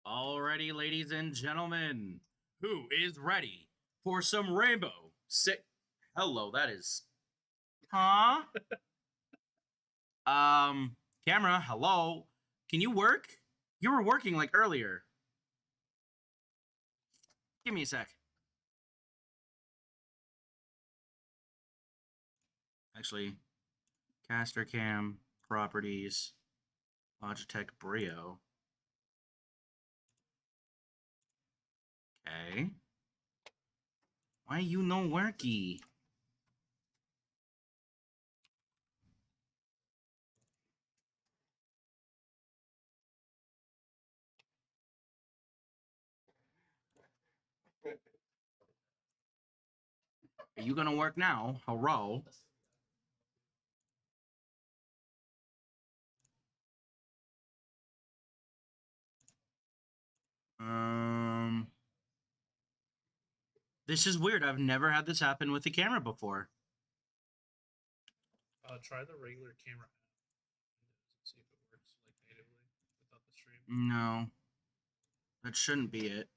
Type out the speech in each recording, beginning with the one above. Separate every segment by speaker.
Speaker 1: Alrighty, ladies and gentlemen, who is ready for some Rainbow Six? Hello, that is. Huh? Camera, hello. Can you work? You were working like earlier. Give me a sec. Actually, caster cam, properties, Logitech Brio. Okay. Why you no worky? Are you gonna work now? Hello. This is weird. I've never had this happen with the camera before.
Speaker 2: Try the regular camera app. See if it works like natively without the stream.
Speaker 1: No. That shouldn't be it.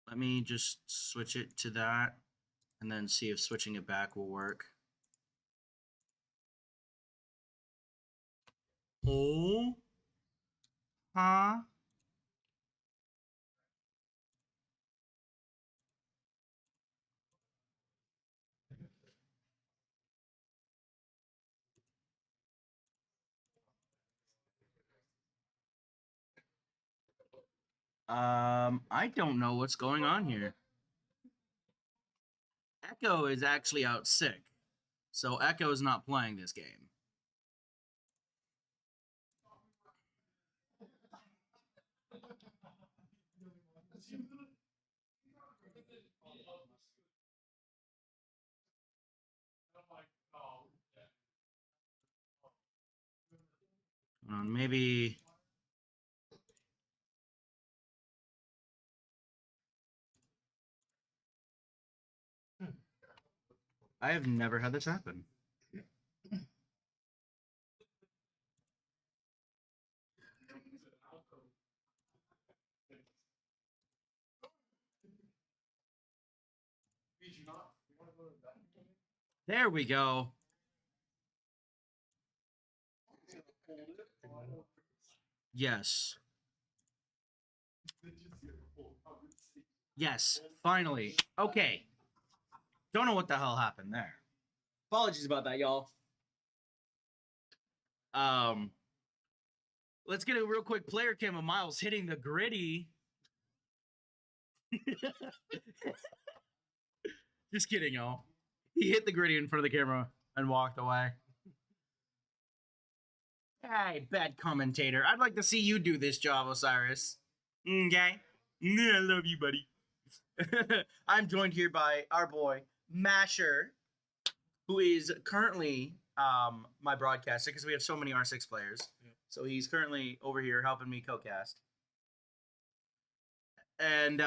Speaker 1: Let me just switch it to that and then see if switching it back will work. Oh? Huh? I don't know what's going on here. Echo is actually out sick, so Echo is not playing this game. Maybe. I have never had this happen. There we go. Yes. Yes, finally. Okay. Don't know what the hell happened there. Apologies about that, y'all. Let's get a real quick player cam of Miles hitting the gritty. Just kidding, y'all. He hit the gritty in front of the camera and walked away. Hey, bad commentator. I'd like to see you do this job, Osiris. Okay? I love you, buddy. I'm joined here by our boy, Masher, who is currently my broadcaster because we have so many R6 players. Yep. So he's currently over here helping me co-cast. And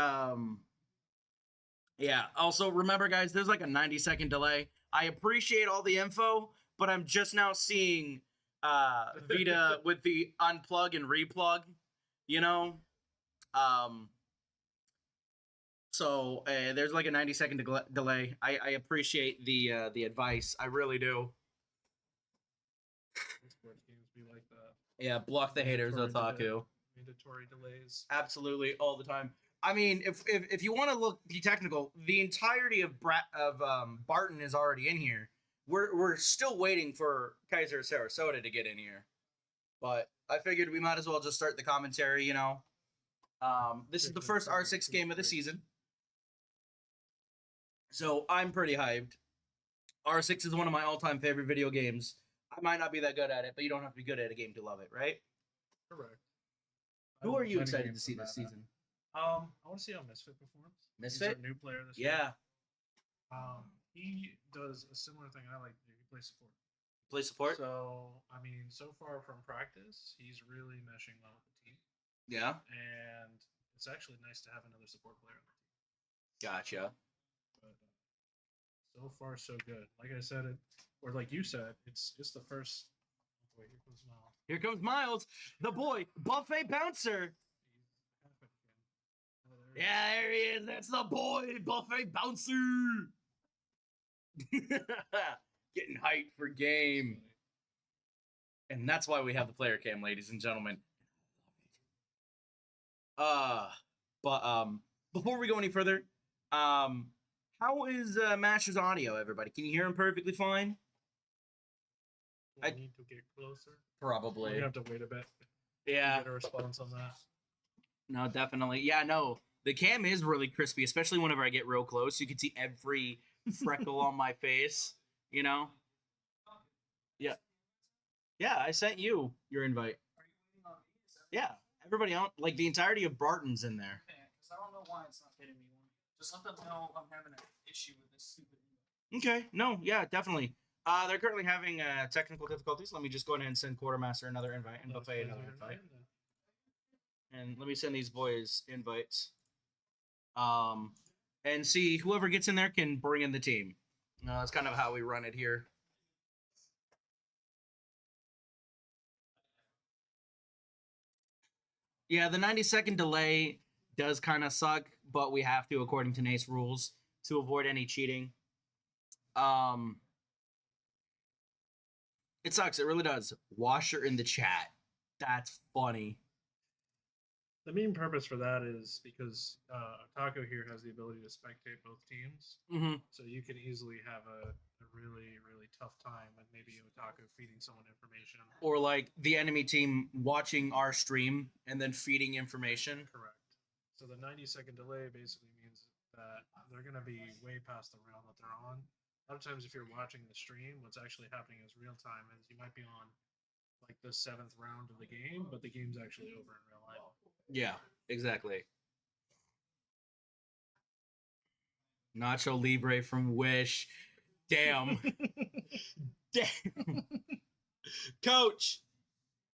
Speaker 1: yeah, also remember guys, there's like a 90-second delay. I appreciate all the info, but I'm just now seeing Vita with the unplug and replug, you know? So there's like a 90-second delay. I appreciate the advice. I really do.
Speaker 2: Sports games be like that.
Speaker 1: Yeah, block the haters, Otaku.
Speaker 2: Mandatory delays.
Speaker 1: Absolutely, all the time. I mean, if you want to be technical, the entirety of Barton is already in here. We're still waiting for Keiser Sarasota to get in here, but I figured we might as well just start the commentary. You know, this is the first R6 game of the season, so I'm pretty hyped. R6 is one of my all-time favorite video games. I might not be that good at it, but you don't have to be good at a game to love it, right?
Speaker 2: Correct.
Speaker 1: Who are you excited to see this season?
Speaker 2: I want to see how Misfit performs.
Speaker 1: Misfit?
Speaker 2: He's our new player this year.
Speaker 1: Yeah.
Speaker 2: He does a similar thing I like to do. He plays support.
Speaker 1: Play support?
Speaker 2: So, I mean, so far from practice, he's really meshing well with the team.
Speaker 1: Yeah.
Speaker 2: And it's actually nice to have another support player on the team.
Speaker 1: Gotcha.
Speaker 2: But so far, so good. Like I said, or like you said, it's the first. Wait, here comes Miles.
Speaker 1: Here comes Miles, the boy, buffet bouncer. Yeah, there he is. That's the boy, Buffet Bouncer. Getting hyped for game. And that's why we have the player cam, ladies and gentlemen. But before we go any further, how is Masher's audio, everybody? Can you hear him perfectly fine?
Speaker 2: I need to get closer.
Speaker 1: Probably.
Speaker 2: We have to wait a bit.
Speaker 1: Yeah.
Speaker 2: To get a response on that.
Speaker 1: No, definitely. Yeah, no. The cam is really crispy, especially whenever I get real close. You can see every freckle on my face, you know? Yeah. Yeah, I sent you your invite. Yeah. Everybody on, like the entirety of Barton's in there.
Speaker 3: Okay, because I don't know why it's not hitting me. Just let them know I'm having an issue with this stupid.
Speaker 1: Okay. No, yeah, definitely. They're currently having technical difficulties. Let me just go ahead and send Quartermaster another invite and Buffet another invite. And let me send these boys invites. And see whoever gets in there can bring in the team. That's kind of how we run it here. Yeah, the 90-second delay does kind of suck, but we have to, according to NACE rules, to avoid any cheating. It sucks. It really does. Washer in the chat. That's funny.
Speaker 2: The main purpose for that is because Taco here has the ability to spectate both teams.
Speaker 1: Mm-hmm.
Speaker 2: So you can easily have a really, really tough time with maybe Taco feeding someone information.
Speaker 1: Or like the enemy team watching our stream and then feeding information.
Speaker 2: Correct. So the 90-second delay basically means that they're going to be way past the round that they're on. A lot of times if you're watching the stream, what's actually happening is real time is you might be on like the 7th round of the game, but the game's actually over in real life.
Speaker 1: Yeah, exactly. Nacho Libre from Wish. Damn. Damn. Coach,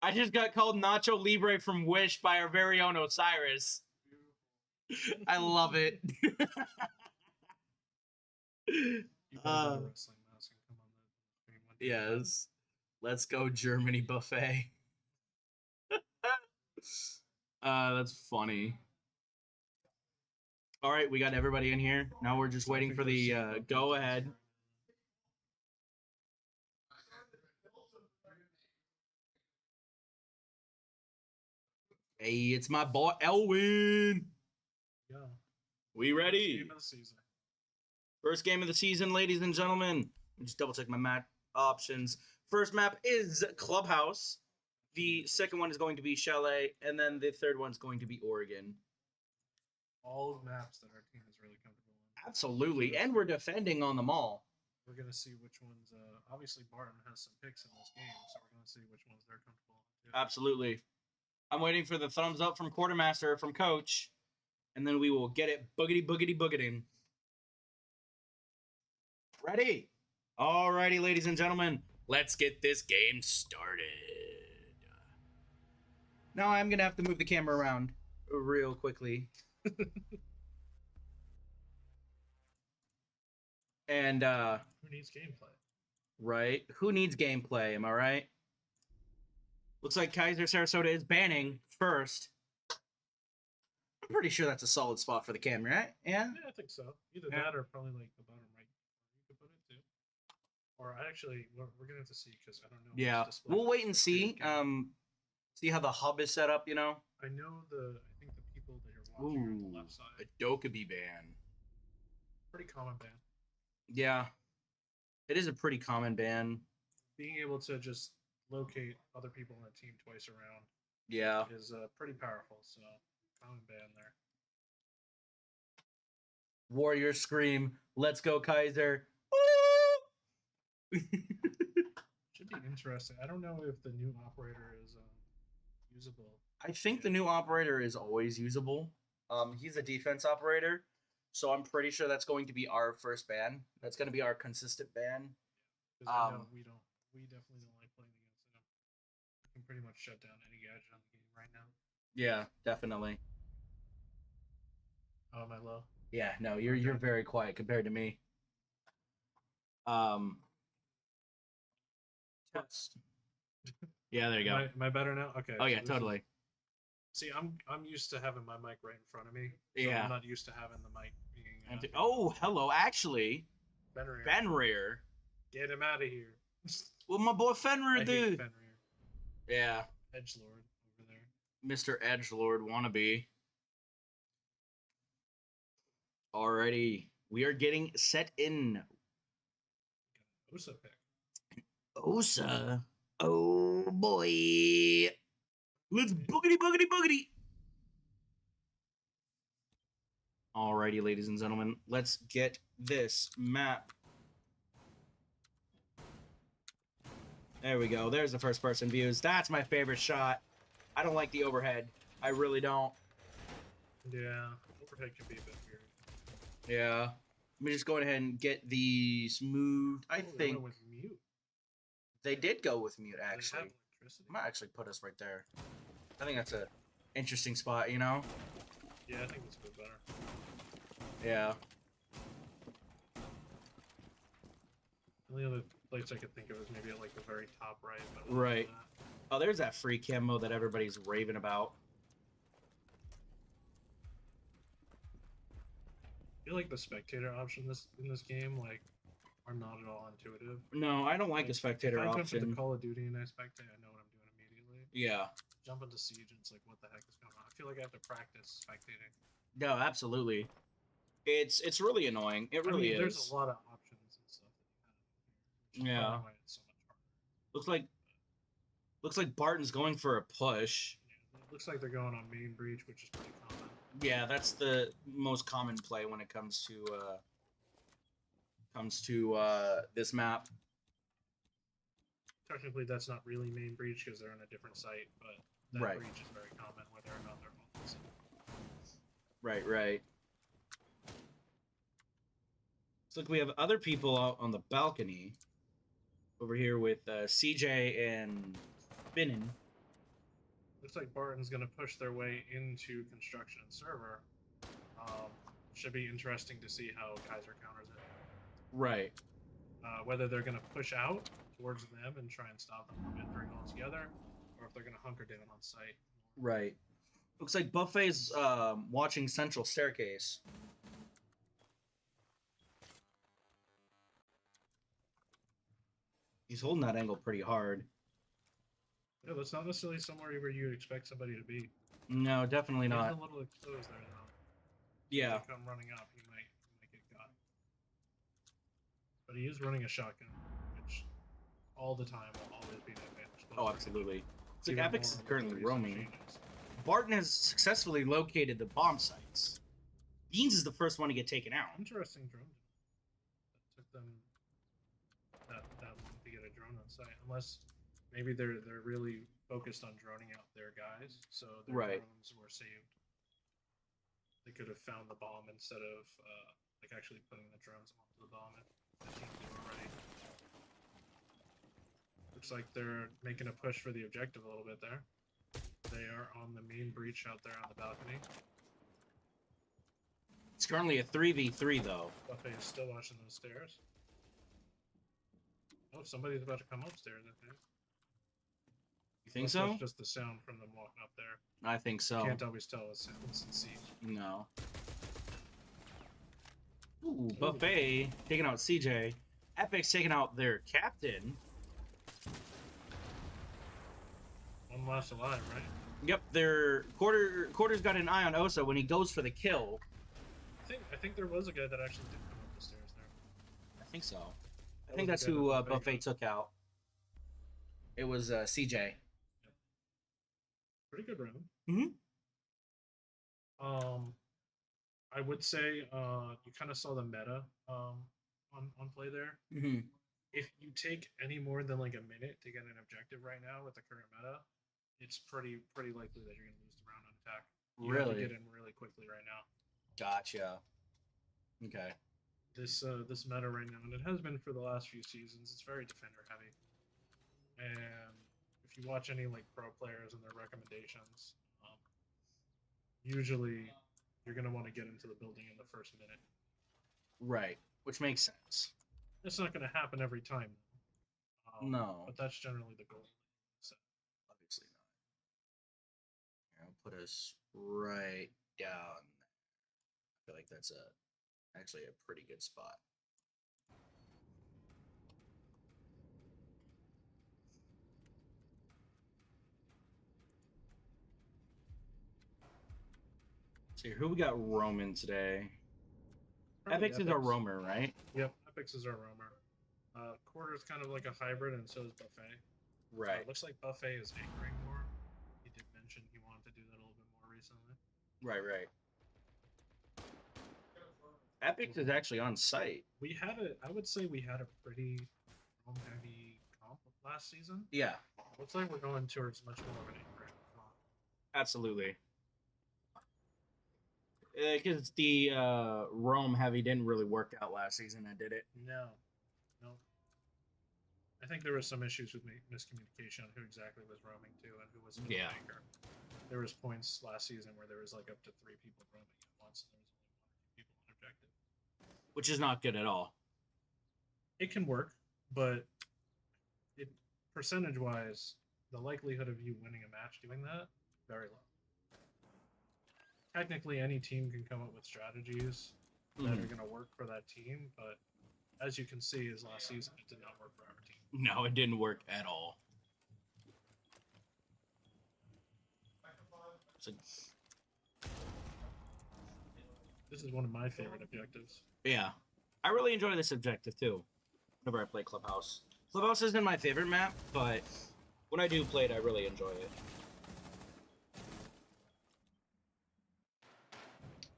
Speaker 1: I just got called Nacho Libre from Wish by our very own Osiris. I love it. Yes. Let's go Germany Buffet. That's funny. All right, we got everybody in here. Now we're just waiting for the go ahead. Hey, it's my boy Elwin.
Speaker 2: Yeah.
Speaker 1: We ready?
Speaker 2: First game of the season.
Speaker 1: First game of the season, ladies and gentlemen. Let me just double check my map options. First map is Clubhouse. The second one is going to be Chalet, and then the third one's going to be Oregon.
Speaker 2: All maps that our team is really comfortable in.
Speaker 1: Absolutely, and we're defending on them all.
Speaker 2: We're going to see which ones. Obviously, Barton has some picks in this game, so we're going to see which ones they're comfortable in.
Speaker 1: Absolutely. I'm waiting for the thumbs up from Quartermaster, from Coach, and then we will get it boogity boogity boogiting. Ready? Alrighty, ladies and gentlemen, let's get this game started. Now I'm gonna have to move the camera around real quickly. And
Speaker 2: who needs gameplay?
Speaker 1: Right? Who needs gameplay? Am I right? Looks like Keiser Sarasota is banning first. I'm pretty sure that's a solid spot for the camera, right? Yeah?
Speaker 2: Yeah, I think so. Either that or probably like the bottom right. You could put it too. Or actually, we're gonna have to see because I don't know.
Speaker 1: Yeah, we'll wait and see. See how the hub is set up, you know?
Speaker 2: I know I think the people that you're watching are on the left side.
Speaker 1: A Dokkaebi ban.
Speaker 2: Pretty common ban.
Speaker 1: Yeah. It is a pretty common ban.
Speaker 2: Being able to just locate other people in a team twice around.
Speaker 1: Yeah.
Speaker 2: Is pretty powerful, so common ban there.
Speaker 1: Warrior Scream. Let's go, Keiser.
Speaker 2: Should be interesting. I don't know if the new operator is usable.
Speaker 1: I think the new operator is always usable. He's a defense operator, so I'm pretty sure that's going to be our first ban. That's going to be our consistent ban.
Speaker 2: Because I know we definitely don't like playing against him. We can pretty much shut down any gadget on the game right now.
Speaker 1: Yeah, definitely.
Speaker 2: Oh, am I low?
Speaker 1: Yeah, no, you're very quiet compared to me. Test. Yeah, there you go.
Speaker 2: Am I better now? Okay.
Speaker 1: Oh yeah, totally.
Speaker 2: See, I'm used to having my mic right in front of me. So
Speaker 1: Yeah.
Speaker 2: I'm not used to having the mic being.
Speaker 1: Oh, hello. Actually,
Speaker 2: Fenrir.
Speaker 1: Fenrir.
Speaker 2: Get him out of here.
Speaker 1: What my boy Fenrir
Speaker 2: I
Speaker 1: do?
Speaker 2: hate Fenrir.
Speaker 1: Yeah,
Speaker 2: Edgelord over there.
Speaker 1: Mr. Edgelord wannabe. Alrighty, we are getting set in.
Speaker 2: Osa pick.
Speaker 1: Osa. Oh boy. Let's boogity boogity boogity. Alrighty, ladies and gentlemen, let's get this map. There we go. There's the first person views. That's my favorite shot. I don't like the overhead. I really don't.
Speaker 2: Yeah, overhead can be a bit weird.
Speaker 1: Yeah. Let me just go ahead and get the smooth. I
Speaker 2: They
Speaker 1: think
Speaker 2: went with mute.
Speaker 1: they did go with mute,
Speaker 2: Do they have
Speaker 1: actually.
Speaker 2: electricity?
Speaker 1: I might actually put us right there. I think that's a interesting spot, you know?
Speaker 2: Yeah, I think that's a bit better.
Speaker 1: Yeah.
Speaker 2: The only other place I could think of is maybe at like the very top right. But other than
Speaker 1: Right.
Speaker 2: that-
Speaker 1: Oh, there's that free camo that everybody's raving about.
Speaker 2: I feel like the spectator option in this game are not at all intuitive.
Speaker 1: No, I don't like the spectator
Speaker 2: if I jump
Speaker 1: option.
Speaker 2: into Call of Duty and I spectate, I know what I'm doing immediately.
Speaker 1: Yeah.
Speaker 2: Jump into Siege and it's like, what the heck is going on? I feel like I have to practice spectating.
Speaker 1: No, absolutely. It's really annoying. It really is.
Speaker 2: There's a lot of options and stuff that you have. Which is
Speaker 1: Yeah.
Speaker 2: probably why it's so much harder.
Speaker 1: Looks like Barton's going for a push.
Speaker 2: Yeah, it looks like they're going on main breach, which is pretty common.
Speaker 1: Yeah, that's the most common play when it comes to this map.
Speaker 2: Technically, that's not really main breach because they're on a different site, but that
Speaker 1: Right.
Speaker 2: breach is very common whether or not they're both the same.
Speaker 1: Right, right. Looks like we have other people out on the balcony over here with CJ and Finnan.
Speaker 2: Looks like Barton's going to push their way into construction and server. Should be interesting to see how Keiser counters it.
Speaker 1: Right.
Speaker 2: Whether they're going to push out towards them and try and stop them from entering altogether, or if they're going to hunker down on site.
Speaker 1: Right. Looks like Buffet's watching Central Staircase. He's holding that angle pretty hard.
Speaker 2: Yeah, that's not necessarily somewhere where you would expect somebody to be.
Speaker 1: No, definitely
Speaker 2: He's
Speaker 1: not.
Speaker 2: a little exposed there, though.
Speaker 1: Yeah.
Speaker 2: If they come running up, he might get got. But he is running a shotgun, which all the time will always be an advantage.
Speaker 1: Oh, absolutely. It's like
Speaker 2: Even
Speaker 1: Epic's
Speaker 2: more
Speaker 1: is currently
Speaker 2: with the recent
Speaker 1: roaming.
Speaker 2: changes.
Speaker 1: Barton has successfully located the bomb sites. Beans is the first one to get taken out.
Speaker 2: Interesting drone. That took them that long to get a drone on site, unless maybe they're really focused on droning out their guys, so their
Speaker 1: Right.
Speaker 2: drones were saved. They could have found the bomb instead of like actually putting the drones onto the bomb and the team do already. Looks like they're making a push for the objective a little bit there. They are on the main breach out there on the balcony.
Speaker 1: It's currently a 3v3 though.
Speaker 2: Buffet is still watching those stairs. Oh, somebody's about to come upstairs, I think.
Speaker 1: You think
Speaker 2: Unless
Speaker 1: so?
Speaker 2: That's just the sound from them walking up there.
Speaker 1: I think so.
Speaker 2: Can't always tell with sounds in Siege.
Speaker 1: No. Ooh, Buffet taking out CJ. Epic's taking out their captain.
Speaker 2: One last alive, right?
Speaker 1: Yep, their quarter's got an eye on Osa when he goes for the kill.
Speaker 2: I think there was a guy that actually did come up the stairs there.
Speaker 1: I think so. I
Speaker 2: That
Speaker 1: think
Speaker 2: was
Speaker 1: that's
Speaker 2: the guy
Speaker 1: who
Speaker 2: that
Speaker 1: Buffet
Speaker 2: got.
Speaker 1: took out. It was CJ.
Speaker 2: Pretty good round.
Speaker 1: Mhm.
Speaker 2: I would say you kind of saw the meta on play there.
Speaker 1: Mm-hmm.
Speaker 2: If you take any more than like a minute to get an objective right now with the current meta, it's pretty likely that you're gonna lose the round on attack. You have to
Speaker 1: Really?
Speaker 2: get in really quickly right now.
Speaker 1: Gotcha. Okay.
Speaker 2: This meta right now, and it has been for the last few seasons. It's very defender heavy, and if you watch any like pro players and their recommendations, usually you're gonna want to get into the building in the first minute.
Speaker 1: Right. Which makes sense.
Speaker 2: It's not gonna happen every time,
Speaker 1: No.
Speaker 2: but that's generally the goal. So,
Speaker 1: Obviously not. Here, I'll put just right down there. I feel like that's actually a pretty good spot. So who we got roaming today?
Speaker 2: Probably
Speaker 1: Epix is our roamer, right?
Speaker 2: Yep, Epix is our roamer. Quarter is kind of like a hybrid, and so is Buffet.
Speaker 1: Right.
Speaker 2: It looks like Buffet is anchoring more. He did mention he wanted to do that a little bit more recently.
Speaker 1: Right. Epix is actually on site.
Speaker 2: I would say we had a pretty heavy comp last season.
Speaker 1: Yeah,
Speaker 2: Looks like we're going towards much more of an anchoring.
Speaker 1: absolutely. Because the Rome heavy didn't really work out last season, did it?
Speaker 2: No. I think there was some issues with miscommunication on who exactly was roaming to and who was the anchor. There was points last season where there was like up to 3 people roaming at once, and there was only 1 or 2 people on objective.
Speaker 1: Which is not good at all.
Speaker 2: It can work, but percentage-wise, the likelihood of you winning a match doing that, very low. Technically, any team can come up with strategies that are going to work for that team, but as you can see, as last season, it did not work for our team.
Speaker 1: No, it didn't work at all.
Speaker 2: This is one of my favorite objectives.
Speaker 1: Yeah. I really enjoy this objective, too, whenever I play Clubhouse. Clubhouse isn't my favorite map, but when I do play it, I really enjoy it.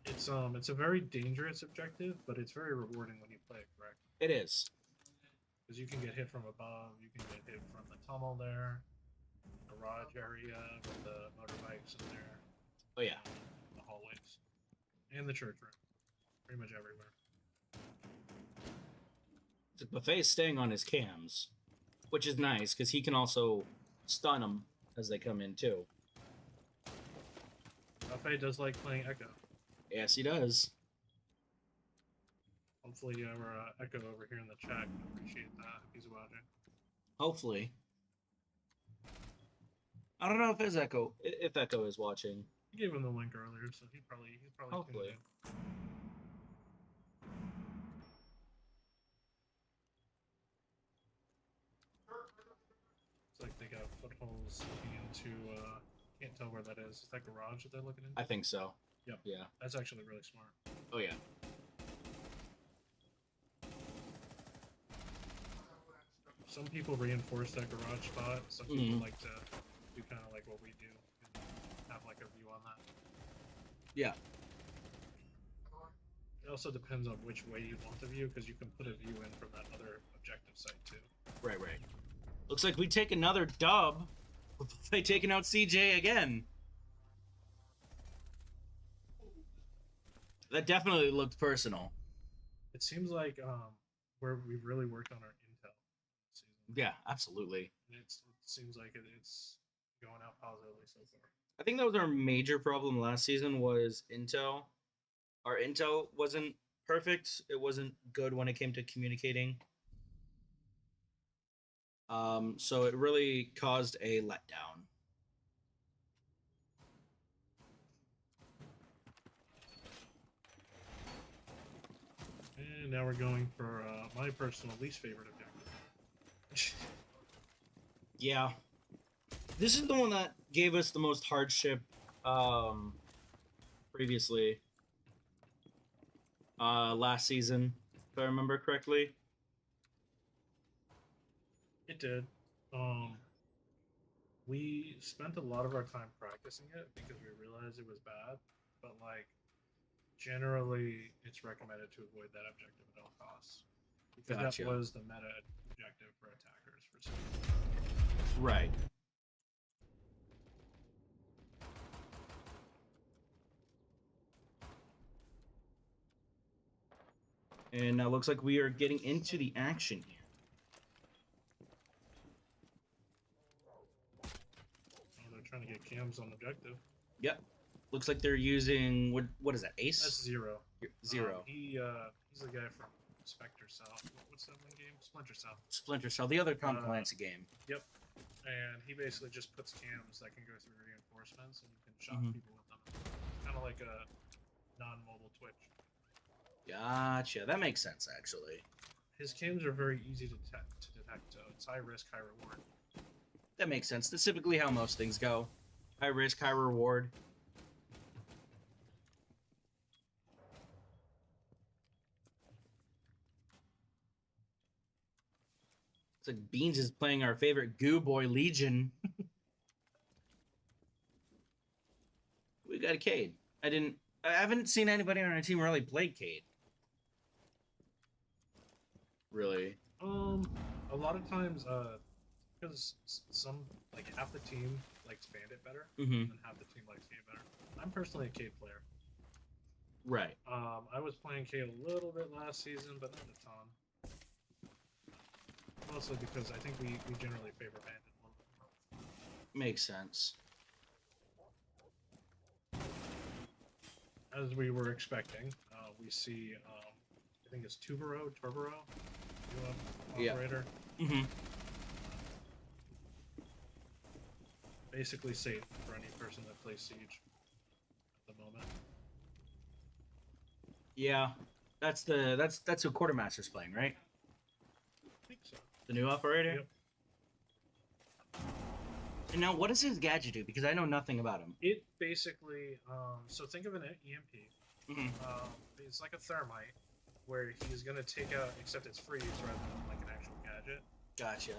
Speaker 2: It's a very dangerous objective, but it's very rewarding when you play it correctly.
Speaker 1: It is.
Speaker 2: Because you can get hit from above, you can get hit from the tunnel there, the garage area with the motorbikes in there.
Speaker 1: Oh, yeah.
Speaker 2: The hallways. And the church room. Pretty much everywhere.
Speaker 1: The Buffet is staying on his cams, which is nice, because he can also stun them as they come in, too.
Speaker 2: Buffet does like playing Echo.
Speaker 1: Yes, he does.
Speaker 2: Hopefully our Echo over here in the chat can appreciate that if he's watching.
Speaker 1: Hopefully. I don't know if Echo is watching.
Speaker 2: I gave him the link earlier, so he's probably
Speaker 1: Hopefully.
Speaker 2: It's like they got footholds looking into can't tell where that is. Is that garage that they're looking into?
Speaker 1: I think so.
Speaker 2: Yep.
Speaker 1: Yeah.
Speaker 2: That's actually really smart.
Speaker 1: Oh, yeah.
Speaker 2: Some people reinforce that garage spot. Some people like to do kind of like what we do and have like a view on that.
Speaker 1: Yeah.
Speaker 2: It also depends on which way you want the view, because you can put a view in from that other objective site too.
Speaker 1: Right. Looks like we take another dub. They taking out CJ again. That definitely looked personal.
Speaker 2: It seems like where we've really worked on our intel this season.
Speaker 1: Yeah, absolutely.
Speaker 2: It seems like it's going out positively so far.
Speaker 1: I think that was our major problem last season was intel. Our intel wasn't perfect. It wasn't good when it came to communicating. So it really caused a letdown.
Speaker 2: And now we're going for my personal least favorite objective.
Speaker 1: Yeah. This is the one that gave us the most hardship previously. Last season, if I remember correctly.
Speaker 2: It did. We spent a lot of our time practicing it because we realized it was bad, but like generally it's recommended to avoid that objective at all costs. Because
Speaker 1: Gotcha.
Speaker 2: that was the meta objective for attackers for some.
Speaker 1: Right. And now looks like we are getting into the action here.
Speaker 2: They're trying to get cams on objective.
Speaker 1: Yep. Looks like they're using what is that? Ace?
Speaker 2: That's Zero.
Speaker 1: Zero.
Speaker 2: He's the guy from Spectre Cell. What's that one game? Splinter Cell.
Speaker 1: Splinter Cell, the other Tom Clancy game.
Speaker 2: Yep. and he basically just puts cams that can go through reinforcements, and you can shock
Speaker 1: Mhm.
Speaker 2: people with them. Kind of like a non-mobile Twitch.
Speaker 1: Gotcha. That makes sense, actually.
Speaker 2: His cams are very easy to detect, so it's high risk, high reward.
Speaker 1: That makes sense. That's typically how most things go. High risk, high reward. It's like Beans is playing our favorite Goo Boy Legion. We got a Cade. I haven't seen anybody on our team really play Cade. Really.
Speaker 2: A lot of times, because some like half the team likes Bandit better,
Speaker 1: Mm-hmm.
Speaker 2: and half the team likes Cade better. I'm personally a Cade player.
Speaker 1: Right.
Speaker 2: I was playing Cade a little bit last season, but not a ton. Mostly because I think we generally favor Bandit a little bit more.
Speaker 1: Makes sense.
Speaker 2: As we were expecting, we see, I think it's Turboro,
Speaker 1: Yeah.
Speaker 2: operator.
Speaker 1: Mm-hmm.
Speaker 2: Basically safe for any person that plays Siege at the moment.
Speaker 1: Yeah. That's who Quartermaster's playing, right?
Speaker 2: I think so.
Speaker 1: The new operator?
Speaker 2: Yep.
Speaker 1: And now, what does his gadget do? Because I know nothing about him.
Speaker 2: It basically, so think of an EMP.
Speaker 1: Mm-hmm.
Speaker 2: It's like a thermite, where he's gonna take out, except it's freeze rather than like an actual gadget.
Speaker 1: Gotcha.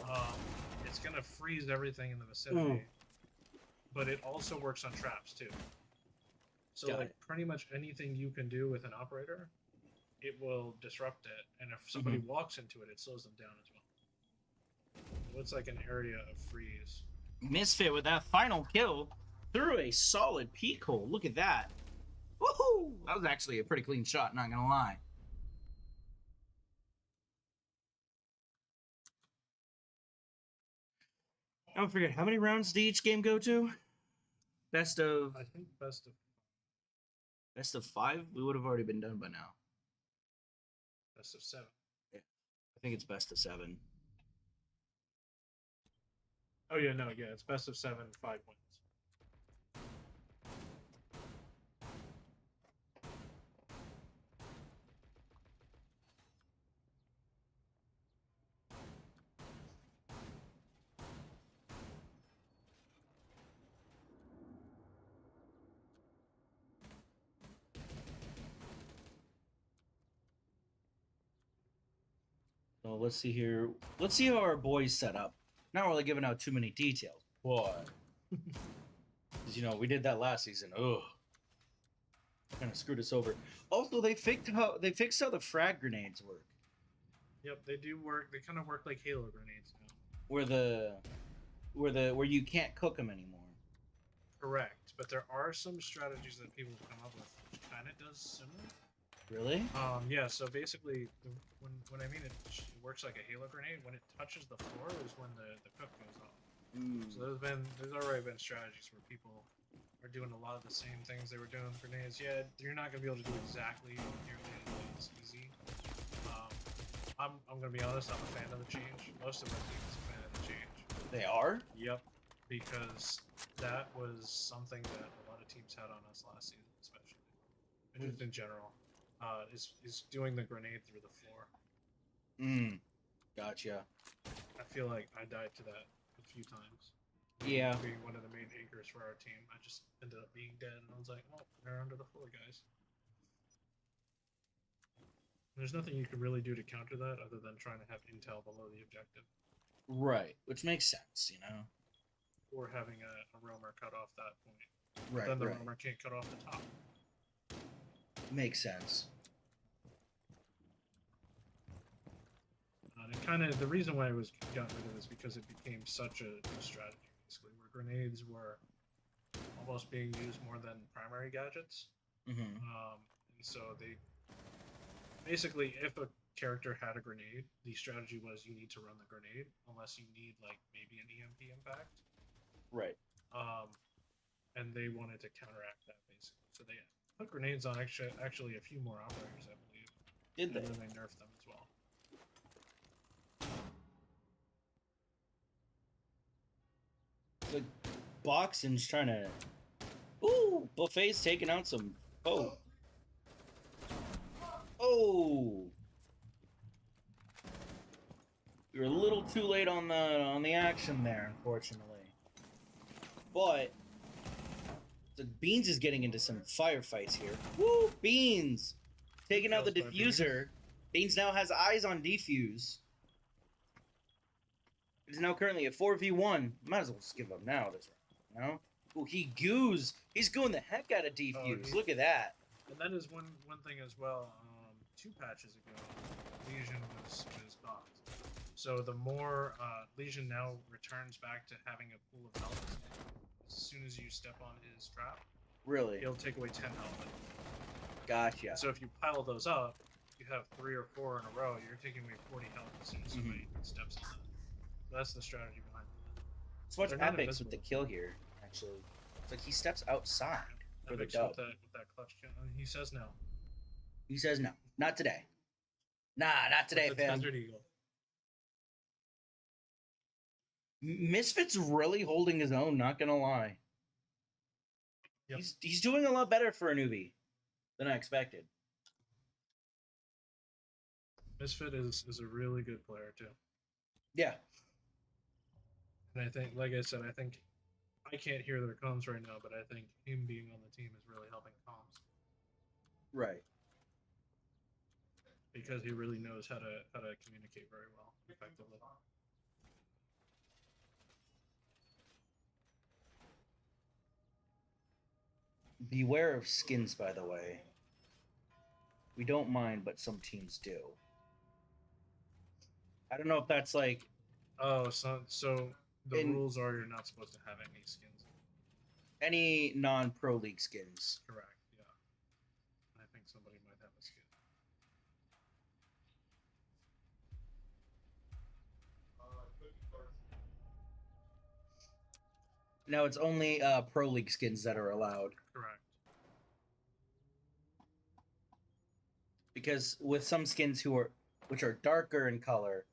Speaker 2: It's gonna freeze everything in the vicinity, but it also works on traps too. So
Speaker 1: Got
Speaker 2: like
Speaker 1: it.
Speaker 2: pretty much anything you can do with an operator, it will disrupt it, and if somebody walks into it, it slows them down as well. So it's like an area of freeze.
Speaker 1: Misfit with that final kill through a solid peek hole. Look at that. Woohoo! That was actually a pretty clean shot, not gonna lie. I don't forget, how many rounds did each game go to? Best of
Speaker 2: I think best of
Speaker 1: 5? We would have already been done by now.
Speaker 2: 7.
Speaker 1: I think it's best of 7.
Speaker 2: Oh yeah, no, yeah, it's best of 7, 5 wins.
Speaker 1: So let's see here. Let's see how our boys set up. Not really giving out too many details, but because we did that last season. Ugh, kind of screwed us over. Also, they fixed how the frag grenades work.
Speaker 2: Yep, they do work. They kind of work like Halo grenades now.
Speaker 1: Where you can't cook them anymore.
Speaker 2: Correct, but there are some strategies that people have come up with which kind of does similar.
Speaker 1: Really?
Speaker 2: Yeah. So basically, when I mean it works like a Halo grenade. When it touches the floor is when the cook goes off. So there's already been strategies where people are doing a lot of the same things they were doing with grenades. Yeah, you're not gonna be able to do exactly nearly as easy. I'm gonna be honest. I'm a fan of the change. Most of my team is a fan of the change.
Speaker 1: They are?
Speaker 2: Yep, because that was something that a lot of teams had on us last season, especially, and just in general. Is doing the grenade through the floor.
Speaker 1: Gotcha.
Speaker 2: I feel like I died to that a few times.
Speaker 1: Yeah.
Speaker 2: Being one of the main anchors for our team, I just ended up being dead, and I was like, "Oh, they're under the floor, guys." There's nothing you can really do to counter that other than trying to have intel below the objective,
Speaker 1: Right, which makes sense,
Speaker 2: or having a roamer cut off that point.
Speaker 1: Right.
Speaker 2: Then the
Speaker 1: right.
Speaker 2: roamer can't cut off the top.
Speaker 1: Makes sense.
Speaker 2: And kind of the reason why I was got rid of it is because it became such a strategy, basically, where grenades were almost being used more than primary gadgets.
Speaker 1: Mm-hmm.
Speaker 2: And so they basically, if a character had a grenade, the strategy was you need to run the grenade unless you need like maybe an EMP impact.
Speaker 1: Right.
Speaker 2: And they wanted to counteract that basically, so they put grenades on actually a few more operators, I believe.
Speaker 1: Did they?
Speaker 2: And then they nerfed them as well.
Speaker 1: The boxing's trying to. Ooh, Buffet's taking out some. Oh. Oh. We were a little too late on the action there, unfortunately. But the Beans is getting into some firefights here. Woo, Beans taking out the diffuser. Beans now has eyes on defuse. It is now currently a 4v1. Might as well just give up now this round, you know? Ooh, he goos. He's gooing the heck out of defuse. Look at that.
Speaker 2: And that is one thing as well. 2 patches ago, Legion was boxed. So the more Legion now returns back to having a pool of health as soon as you step on his trap.
Speaker 1: Really?
Speaker 2: He'll take away 10 health.
Speaker 1: Gotcha.
Speaker 2: So if you pile those up, you have 3 or 4 in a row. You're taking away 40 health as soon as somebody steps on that. So that's the strategy behind it.
Speaker 1: Let's watch
Speaker 2: They're not
Speaker 1: Epics with
Speaker 2: invisible.
Speaker 1: the kill here. Actually, it's like he steps outside for the
Speaker 2: Epics
Speaker 1: dub.
Speaker 2: with that clutch kill. And he says no.
Speaker 1: He says no, not today. Nah, not today,
Speaker 2: With the
Speaker 1: fam.
Speaker 2: Desert Eagle.
Speaker 1: Misfit's really holding his own, not gonna lie.
Speaker 2: Yep.
Speaker 1: He's doing a lot better for a newbie than I expected.
Speaker 2: Misfit is a really good player too.
Speaker 1: Yeah.
Speaker 2: And I think, like I said, I can't hear their comms right now, but I think him being on the team is really helping comms
Speaker 1: Right.
Speaker 2: because he really knows how to communicate very well, effectively.
Speaker 1: Beware of skins, by the way. We don't mind, but some teams do. I don't know if that's like
Speaker 2: Oh, so the
Speaker 1: In-
Speaker 2: rules are you're not supposed to have any skins.
Speaker 1: any non-pro league skins.
Speaker 2: Correct. Yeah. I think somebody might have a skin.
Speaker 1: No, it's only pro league skins that are allowed.
Speaker 2: Correct.
Speaker 1: Because with some skins which are darker in color,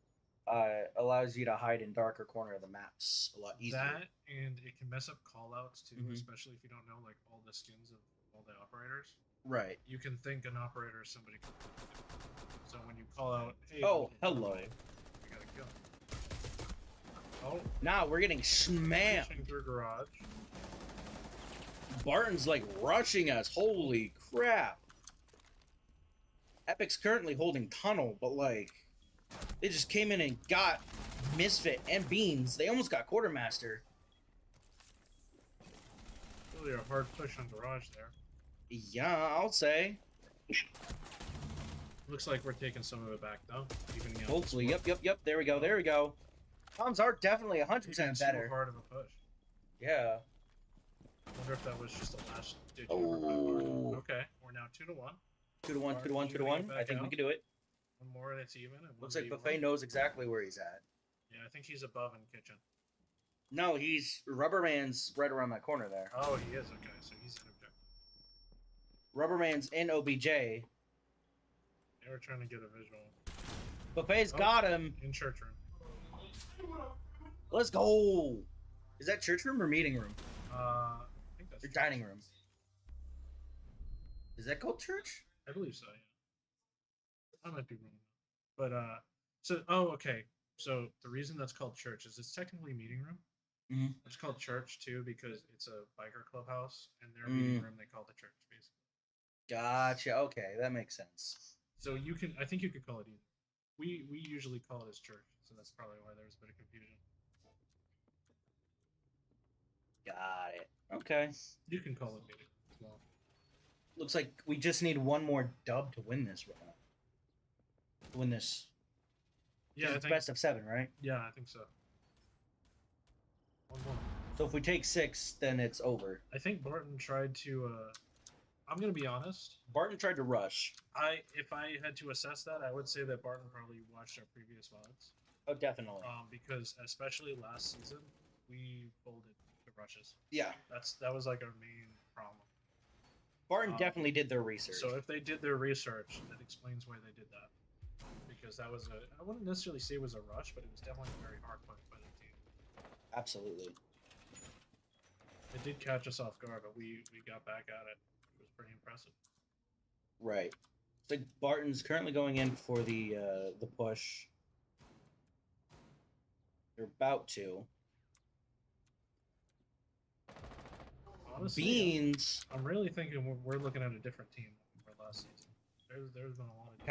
Speaker 1: allows you to hide in darker corner of the maps a lot easier.
Speaker 2: That and it can mess up callouts too,
Speaker 1: Mhm.
Speaker 2: especially if you don't know like all the skins of all the operators.
Speaker 1: Right.
Speaker 2: You can think an operator is somebody completely different. So when you call out, hey,
Speaker 1: Oh, hello.
Speaker 2: you gotta kill. Oh,
Speaker 1: Now we're getting smashed.
Speaker 2: pushing through garage.
Speaker 1: Barton's like rushing us. Holy crap. Epic's currently holding tunnel, but like they just came in and got Misfit and Beans. They almost got Quartermaster.
Speaker 2: Really a hard push on garage there.
Speaker 1: Yeah, I'll say.
Speaker 2: Looks like we're taking some of it back though. Evening out the
Speaker 1: Hopefully.
Speaker 2: score.
Speaker 1: Yep. There we go. Comms are definitely
Speaker 2: Taking
Speaker 1: 100%
Speaker 2: so
Speaker 1: better.
Speaker 2: hard of a push.
Speaker 1: Yeah.
Speaker 2: I wonder if that was just a last ditch effort by
Speaker 1: Oh.
Speaker 2: Barton. Okay, we're now 2-1.
Speaker 1: 2-1. I think we can do it.
Speaker 2: One more and it's even. And
Speaker 1: Looks like
Speaker 2: 1v1.
Speaker 1: Buffet knows exactly where he's at.
Speaker 2: Yeah, I think he's above in kitchen.
Speaker 1: No, he's Rubberman's right around that corner there.
Speaker 2: Oh, he is. Okay, so he's in objective.
Speaker 1: Rubberman's in OBJ.
Speaker 2: They were trying to get a visual.
Speaker 1: Buffet's
Speaker 2: Oh.
Speaker 1: got him.
Speaker 2: In church room.
Speaker 1: Let's go. Is that church room or meeting room?
Speaker 2: I think that's
Speaker 1: Or dining room? Is that called church?
Speaker 2: I believe so, yeah. I might be wrong. But okay. So the reason that's called church is it's technically meeting room.
Speaker 1: Mhm.
Speaker 2: It's called church too because it's a biker clubhouse and their
Speaker 1: Mm.
Speaker 2: meeting room they call the church basically.
Speaker 1: Gotcha. Okay, that makes sense.
Speaker 2: So I think you could call it either. We usually call it as church, so that's probably why there was a bit of confusion.
Speaker 1: Got it. Okay.
Speaker 2: You can call it meeting as well.
Speaker 1: Looks like we just need one more dub to win this round. Win this.
Speaker 2: Yeah, I
Speaker 1: It's
Speaker 2: think.
Speaker 1: best of 7, right?
Speaker 2: Yeah, I think so. One more.
Speaker 1: So if we take 6, then it's over.
Speaker 2: I think Barton tried to. I'm gonna be honest.
Speaker 1: Barton tried to rush.
Speaker 2: If I had to assess that, I would say that Barton probably watched our previous VODs.
Speaker 1: Oh, definitely.
Speaker 2: Because especially last season, we folded the rushes.
Speaker 1: Yeah.
Speaker 2: That was like our main problem.
Speaker 1: Barton definitely did their research.
Speaker 2: So if they did their research, that explains why they did that. Because that was I wouldn't necessarily say it was a rush, but it was definitely a very hard push by the team.
Speaker 1: Absolutely.
Speaker 2: It did catch us off guard, but we got back at it. It was pretty impressive.
Speaker 1: Right. It's like Barton's currently going in for the push. They're about to.
Speaker 2: Honestly,
Speaker 1: Beans.
Speaker 2: I'm really thinking we're looking at a different team than we were last season. There's been a lot of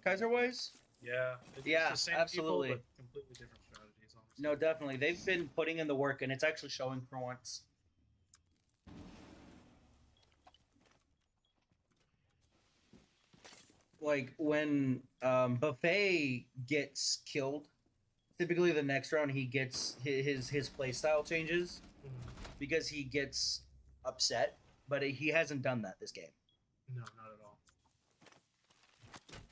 Speaker 1: Keiser wise?
Speaker 2: Yeah, it's
Speaker 1: Yeah,
Speaker 2: the same
Speaker 1: absolutely.
Speaker 2: people, but completely different strategies. Honestly.
Speaker 1: No, definitely. They've been putting in the work, and it's actually showing for once. Like, when Buffet gets killed, typically the next round he gets his playstyle changes
Speaker 2: Mhm.
Speaker 1: because he gets upset, but he hasn't done that this game.
Speaker 2: No, not at all.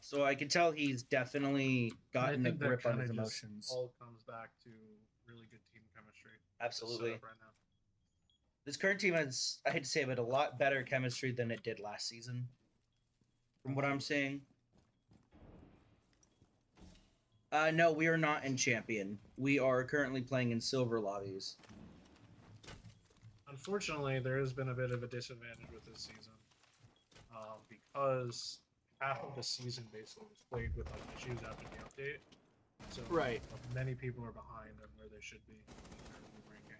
Speaker 1: So I can tell he's definitely gotten a
Speaker 2: I think that
Speaker 1: grip on
Speaker 2: kinda
Speaker 1: his
Speaker 2: just
Speaker 1: emotions.
Speaker 2: all comes back to really good team chemistry. that's set
Speaker 1: Absolutely.
Speaker 2: up right now.
Speaker 1: This current team has, I hate to say it, but a lot better chemistry than it did last season. From what I'm seeing. No, we are not in Champion. We are currently playing in Silver lobbies.
Speaker 2: Unfortunately, there has been a bit of a disadvantage with this season because half of the season basically was played with like issues after the update. So
Speaker 1: Right.
Speaker 2: many people are behind on where they should be in terms of ranking.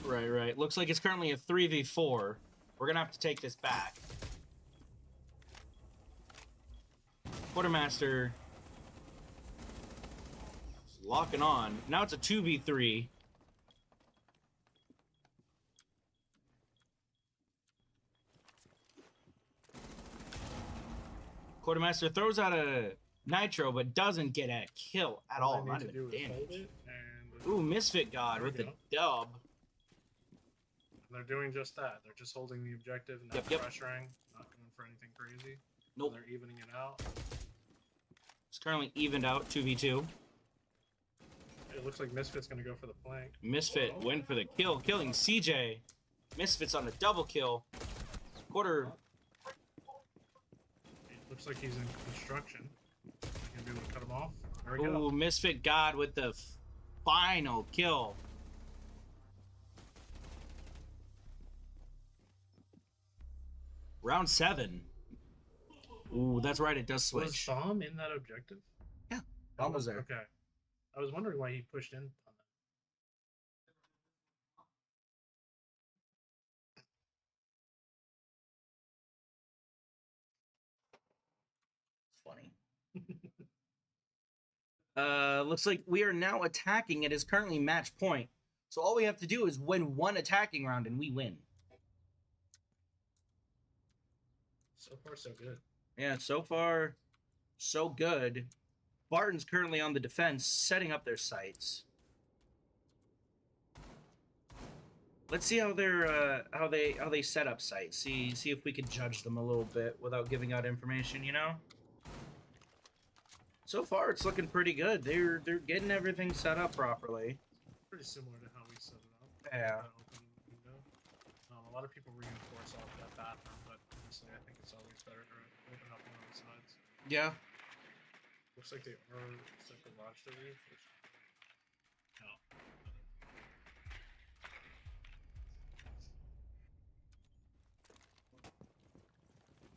Speaker 1: Right. Looks like it's currently a 3v4. We're going to have to take this back. Quartermaster is locking on. Now it's a 2v3. Quartermaster throws out a nitro, but doesn't get a kill at all.
Speaker 2: All they
Speaker 1: Not
Speaker 2: need to
Speaker 1: even
Speaker 2: do is hold
Speaker 1: damage.
Speaker 2: it, and
Speaker 1: Ooh, Misfit God
Speaker 2: There
Speaker 1: with
Speaker 2: we
Speaker 1: the
Speaker 2: go.
Speaker 1: dub.
Speaker 2: they're doing just that. They're just holding the objective, not
Speaker 1: Yep.
Speaker 2: pressuring, not going for anything crazy.
Speaker 1: Nope.
Speaker 2: They're evening it out.
Speaker 1: It's currently evened out 2v2.
Speaker 2: It looks like Misfit's going to go for the flank.
Speaker 1: Misfit win for the kill, killing CJ. Misfit's on a double kill. Quarter.
Speaker 2: It looks like he's in construction. He's going to be able to cut him off. There we go.
Speaker 1: Ooh, Misfit God with the final kill. Round 7. Ooh, that's right. It does
Speaker 2: Was
Speaker 1: switch.
Speaker 2: Bomb in that objective?
Speaker 1: Yeah, Bomb was there.
Speaker 2: Okay. I was wondering why he pushed in on that.
Speaker 1: Funny. Looks like we are now attacking. It is currently match point. So all we have to do is win one attacking round and we win.
Speaker 2: So far, so good.
Speaker 1: Yeah, so far, so good. Barton's currently on the defense, setting up their sights. Let's see how they're how they set up sites. See if we can judge them a little bit without giving out information, you know? So far it's looking pretty good. They're getting everything set up properly.
Speaker 2: Pretty similar to how we set it up.
Speaker 1: Yeah.
Speaker 2: That open window. A lot of people reinforce off that bathroom, but honestly, I think it's always better to open up one of the sides.
Speaker 1: Yeah.
Speaker 2: Looks like they are set the lodge the roof. No.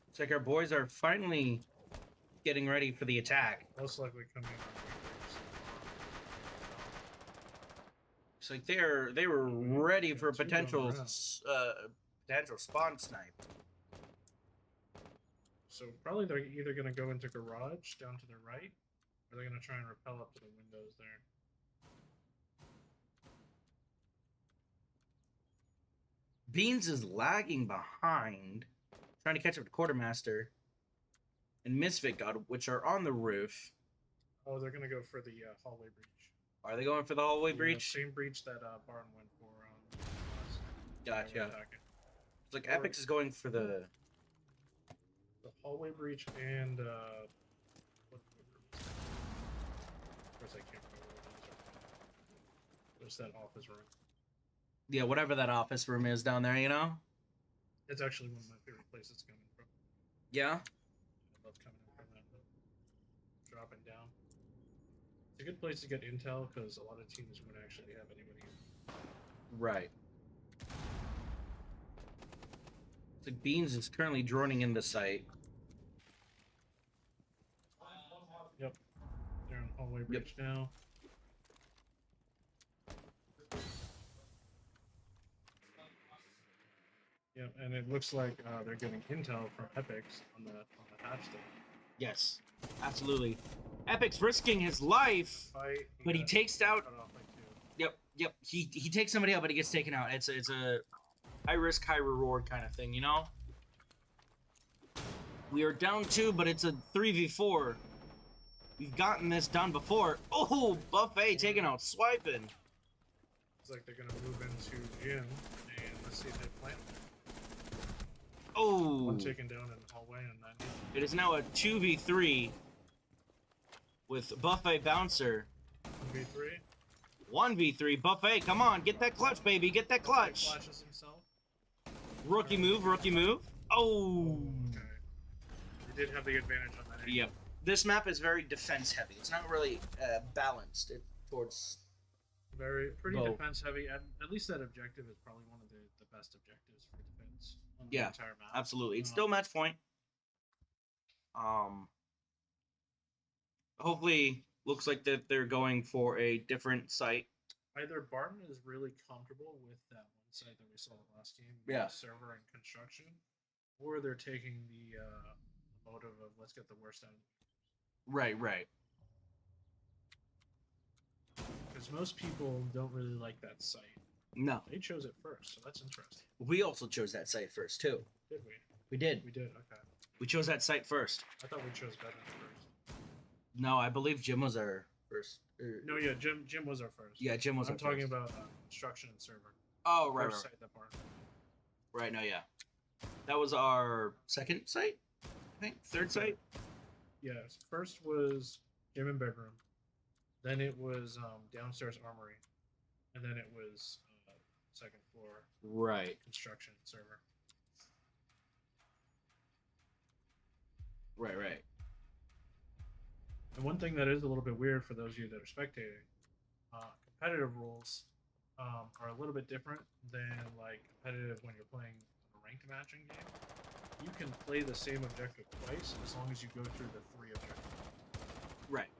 Speaker 1: It's like our boys are finally getting ready for the attack.
Speaker 2: Most likely coming on windows.
Speaker 1: It's like they were ready for a
Speaker 2: Two going
Speaker 1: potential
Speaker 2: around.
Speaker 1: potential spawn snipe.
Speaker 2: So probably they're either going to go into garage down to the right, or they're going to try and rappel up to the windows there.
Speaker 1: Beans is lagging behind, trying to catch up to Quartermaster and Misfit God, which are on the roof.
Speaker 2: Oh, they're going to go for the hallway breach.
Speaker 1: Are they going for the hallway
Speaker 2: Yeah,
Speaker 1: breach?
Speaker 2: Same breach that Barton went for.
Speaker 1: Gotcha.
Speaker 2: Attacking.
Speaker 1: It's like Epix is going for the.
Speaker 2: The hallway breach and what of course I can't remember what these are. There's that office room.
Speaker 1: Yeah, whatever that office room is down there, you know?
Speaker 2: It's actually one of my favorite places coming from.
Speaker 1: Yeah?
Speaker 2: I love coming in from that room. Dropping down. It's a good place to get intel because a lot of teams wouldn't actually have anybody.
Speaker 1: Right. So Beans is currently droning in the site.
Speaker 2: Yep. They're on hallway breach now. Yep, and it looks like they're getting intel from Epics on the hatch thing.
Speaker 1: Yes, absolutely. Epic's risking his life,
Speaker 2: Fight,
Speaker 1: but he
Speaker 2: got
Speaker 1: takes out.
Speaker 2: cut off by 2.
Speaker 1: Yep. He takes somebody out, but he gets taken out. It's a high risk, high reward kind of thing, you know. We are down 2, but it's a 3v4. We've gotten this done before. Oh, Buffet taking out Swiping.
Speaker 2: It's like they're gonna move into gym, and let's see if they plant.
Speaker 1: Oh,
Speaker 2: One taken down in the hallway and 90.
Speaker 1: it is now a 2v3 with Buffet Bouncer.
Speaker 2: 1v3.
Speaker 1: 1v3 Buffet. Come on, get that clutch, baby. Get that clutch.
Speaker 2: Flashes himself.
Speaker 1: Rookie move. Oh.
Speaker 2: Okay. He did have the advantage on that.
Speaker 1: Yep. This map is very defense heavy. It's not really balanced towards.
Speaker 2: Pretty
Speaker 1: Bow.
Speaker 2: defense heavy. At least that objective is probably one of the best objectives for defense on the
Speaker 1: Yeah,
Speaker 2: entire map.
Speaker 1: Absolutely. It's still match point. Hopefully, looks like that they're going for a different site.
Speaker 2: Either Barton is really comfortable with that one site that we saw last game,
Speaker 1: Yeah.
Speaker 2: server and construction, or they're taking the motive of let's get the worst out of it.
Speaker 1: Right.
Speaker 2: Because most people don't really like that site.
Speaker 1: No,
Speaker 2: They chose it first, so that's interesting.
Speaker 1: we also chose that site first too.
Speaker 2: Did we?
Speaker 1: We did.
Speaker 2: We did. Okay.
Speaker 1: We chose that site first.
Speaker 2: I thought we chose better first.
Speaker 1: No, I believe Jim was our first.
Speaker 2: No, yeah, Jim was our first.
Speaker 1: Yeah, Jim was.
Speaker 2: I'm
Speaker 1: our
Speaker 2: talking
Speaker 1: first.
Speaker 2: about construction and server.
Speaker 1: Oh, right.
Speaker 2: First site that Barton.
Speaker 1: Right. No, yeah. That was our second site. I think third site.
Speaker 2: Yes, first was gym and bedroom, then it was downstairs armory, and then it was second floor
Speaker 1: Right.
Speaker 2: construction server.
Speaker 1: Right.
Speaker 2: And one thing that is a little bit weird for those of you that are spectating, competitive rules are a little bit different than like competitive when you're playing a ranked matching game. You can play the same objective twice as long as you go through the 3 objectives.
Speaker 1: Right.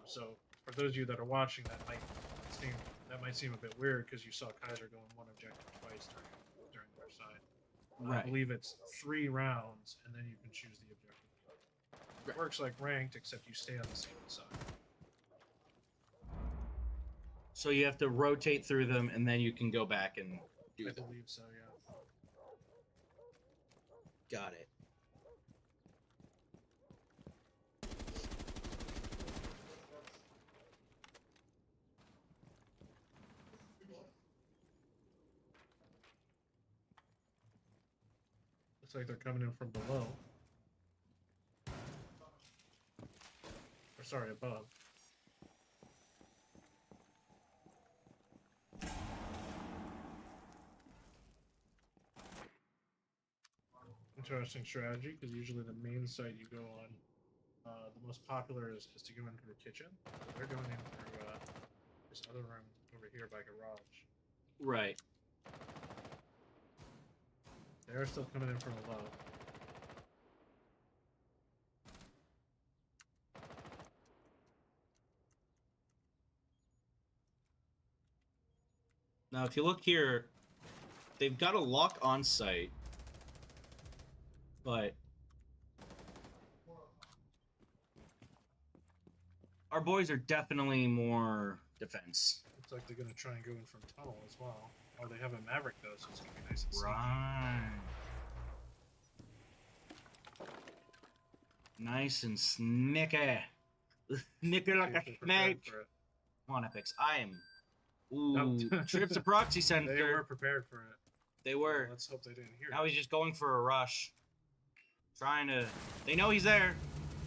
Speaker 2: So for those of you that are watching, that might seem a bit weird because you saw Keiser go in one objective twice during their side.
Speaker 1: Right.
Speaker 2: I believe it's 3 rounds, and then you can choose the objective. It works like ranked, except you stay on the same side.
Speaker 1: So you have to rotate through them, and then you can go back and do
Speaker 2: I
Speaker 1: them.
Speaker 2: believe so, yeah.
Speaker 1: Got it.
Speaker 2: Looks like they're coming in from below. Or sorry, above. Interesting strategy, because usually the main site you go on, the most popular is to go in through the kitchen. But they're going in through this other room over here by garage.
Speaker 1: Right.
Speaker 2: They're still coming in from below.
Speaker 1: Now, if you look here, they've got a lock on site, but our boys are definitely more defense.
Speaker 2: Looks like they're going to try and go in from tunnel as well. Oh, they have a Maverick though, so it's going to be nice and sneaky.
Speaker 1: Right. Nice and snicky. Snicker like a
Speaker 2: See if they're prepared
Speaker 1: snake.
Speaker 2: for it.
Speaker 1: Come on, Epics. I am. Ooh,
Speaker 2: Nope.
Speaker 1: trips to proxy
Speaker 2: They were
Speaker 1: center.
Speaker 2: prepared for it.
Speaker 1: They were.
Speaker 2: Let's hope they didn't hear
Speaker 1: Now
Speaker 2: it.
Speaker 1: he's just going for a rush. Trying to. They know he's there.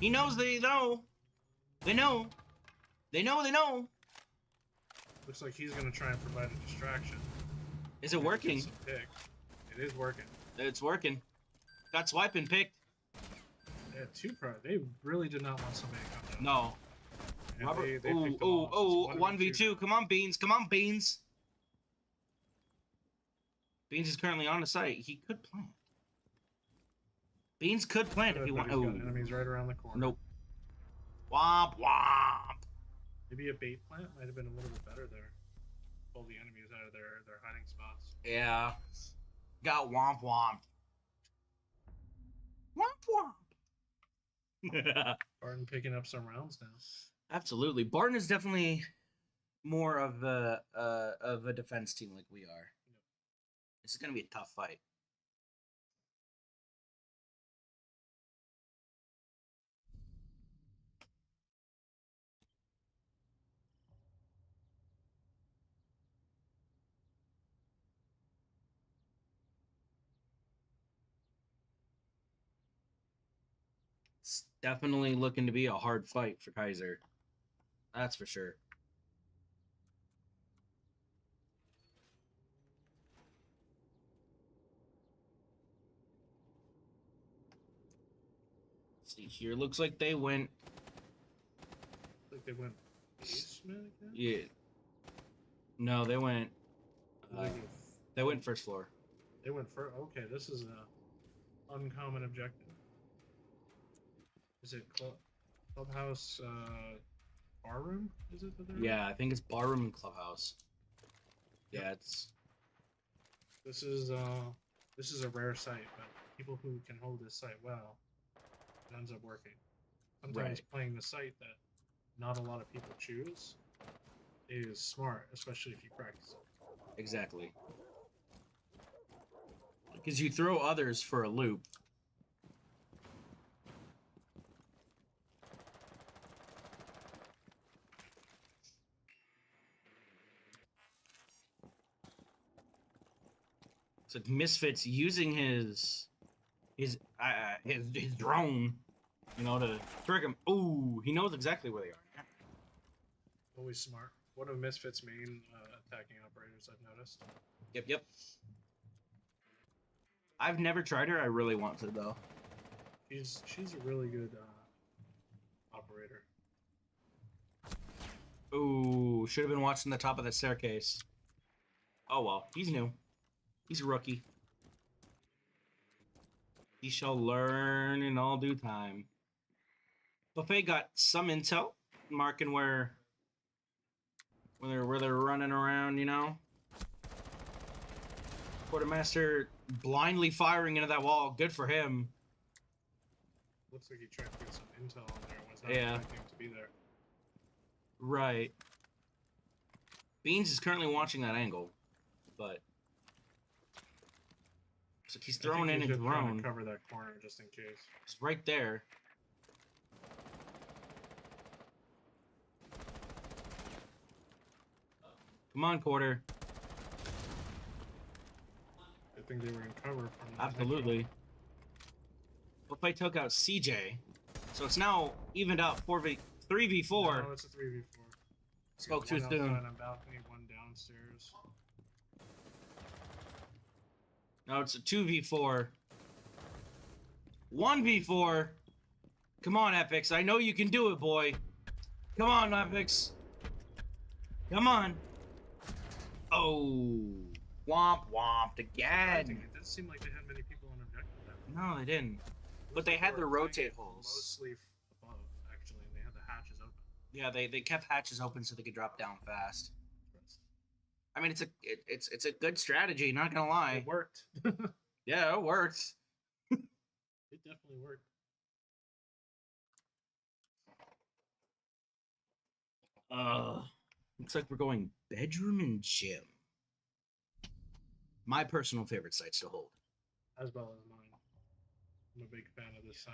Speaker 1: He knows they know. They know. They know.
Speaker 2: Looks like he's going to try and provide a distraction.
Speaker 1: Is it
Speaker 2: Maybe get
Speaker 1: working?
Speaker 2: some pick. It is working.
Speaker 1: It's working. Got swiping picked.
Speaker 2: They had 2 They really did not want somebody to come down.
Speaker 1: No.
Speaker 2: And
Speaker 1: Robert.
Speaker 2: they
Speaker 1: Oh,
Speaker 2: picked them
Speaker 1: oh,
Speaker 2: off.
Speaker 1: oh,
Speaker 2: It's
Speaker 1: 1v2.
Speaker 2: now.
Speaker 1: Come on, Beans. Come on, Beans. Beans is currently on the site. He could plant. Beans could plant if he
Speaker 2: But
Speaker 1: wants.
Speaker 2: he's
Speaker 1: Oh,
Speaker 2: got enemies right around the corner.
Speaker 1: nope. Womp womp.
Speaker 2: Maybe a bait plant might have been a little bit better there. Pull the enemies out of their hiding spots.
Speaker 1: Yeah. Got womp womp. Womp womp.
Speaker 2: Barton picking up some rounds now.
Speaker 1: Absolutely. Barton is definitely more of a defense team like we are. This is gonna be a tough fight. It's definitely looking to be a hard fight for Keiser. That's for sure. See here, looks like they went.
Speaker 2: Like they went basement again?
Speaker 1: Yeah. No, they went.
Speaker 2: Like
Speaker 1: They went first floor.
Speaker 2: they went for okay. This is an uncommon objective. Is it clubhouse bar room? Is it that they're in?
Speaker 1: Yeah, I think it's barroom and clubhouse. Yeah, it's.
Speaker 2: This is a rare site, but people who can hold this site well, it ends up working. Sometimes
Speaker 1: Right.
Speaker 2: playing the site that not a lot of people choose is smart, especially if you practice it.
Speaker 1: Exactly. Because you throw others for a loop. So Misfits using his drone, you know, to trick him. Ooh, he knows exactly where they are.
Speaker 2: Always smart. One of Misfit's main attacking operators, I've noticed.
Speaker 1: Yep. I've never tried her. I really want to though.
Speaker 2: She's a really good operator.
Speaker 1: Ooh, should have been watching the top of the staircase. Oh well, he's new. He's a rookie. He shall learn in all due time. Buffet got some intel, marking where they're running around, you know. Quartermaster blindly firing into that wall. Good for him.
Speaker 2: Looks like he tried to get some intel on there. Was not
Speaker 1: Yeah.
Speaker 2: expecting to be there.
Speaker 1: Right. Beans is currently watching that angle, but so he's
Speaker 2: I think
Speaker 1: throwing in
Speaker 2: he's
Speaker 1: a
Speaker 2: just trying
Speaker 1: drone.
Speaker 2: to cover that corner just in case.
Speaker 1: It's right there. Come on, Quarter.
Speaker 2: I think they were in cover from that
Speaker 1: Absolutely. Buffet took out CJ, so it's now evened out 3v4.
Speaker 2: No, it's a 3v4.
Speaker 1: Spoke
Speaker 2: One
Speaker 1: too soon.
Speaker 2: outside on balcony, one downstairs.
Speaker 1: No, it's a 2v4. 1v4. Come on, Epics. I know you can do it, boy. Come on, Epics. Come on. Oh. Womp womped again.
Speaker 2: It didn't seem like they had many people on objective that
Speaker 1: No, they didn't. But they had the rotate holes.
Speaker 2: Mostly above, actually, and they had the hatches open.
Speaker 1: Yeah, they kept hatches open so they could drop down fast. I mean, it's a good strategy. Not gonna lie.
Speaker 2: It worked.
Speaker 1: Yeah, it works.
Speaker 2: It definitely worked.
Speaker 1: Looks like we're going bedroom and gym. My personal favorite sites to hold.
Speaker 2: As well as mine. I'm a big fan of this site.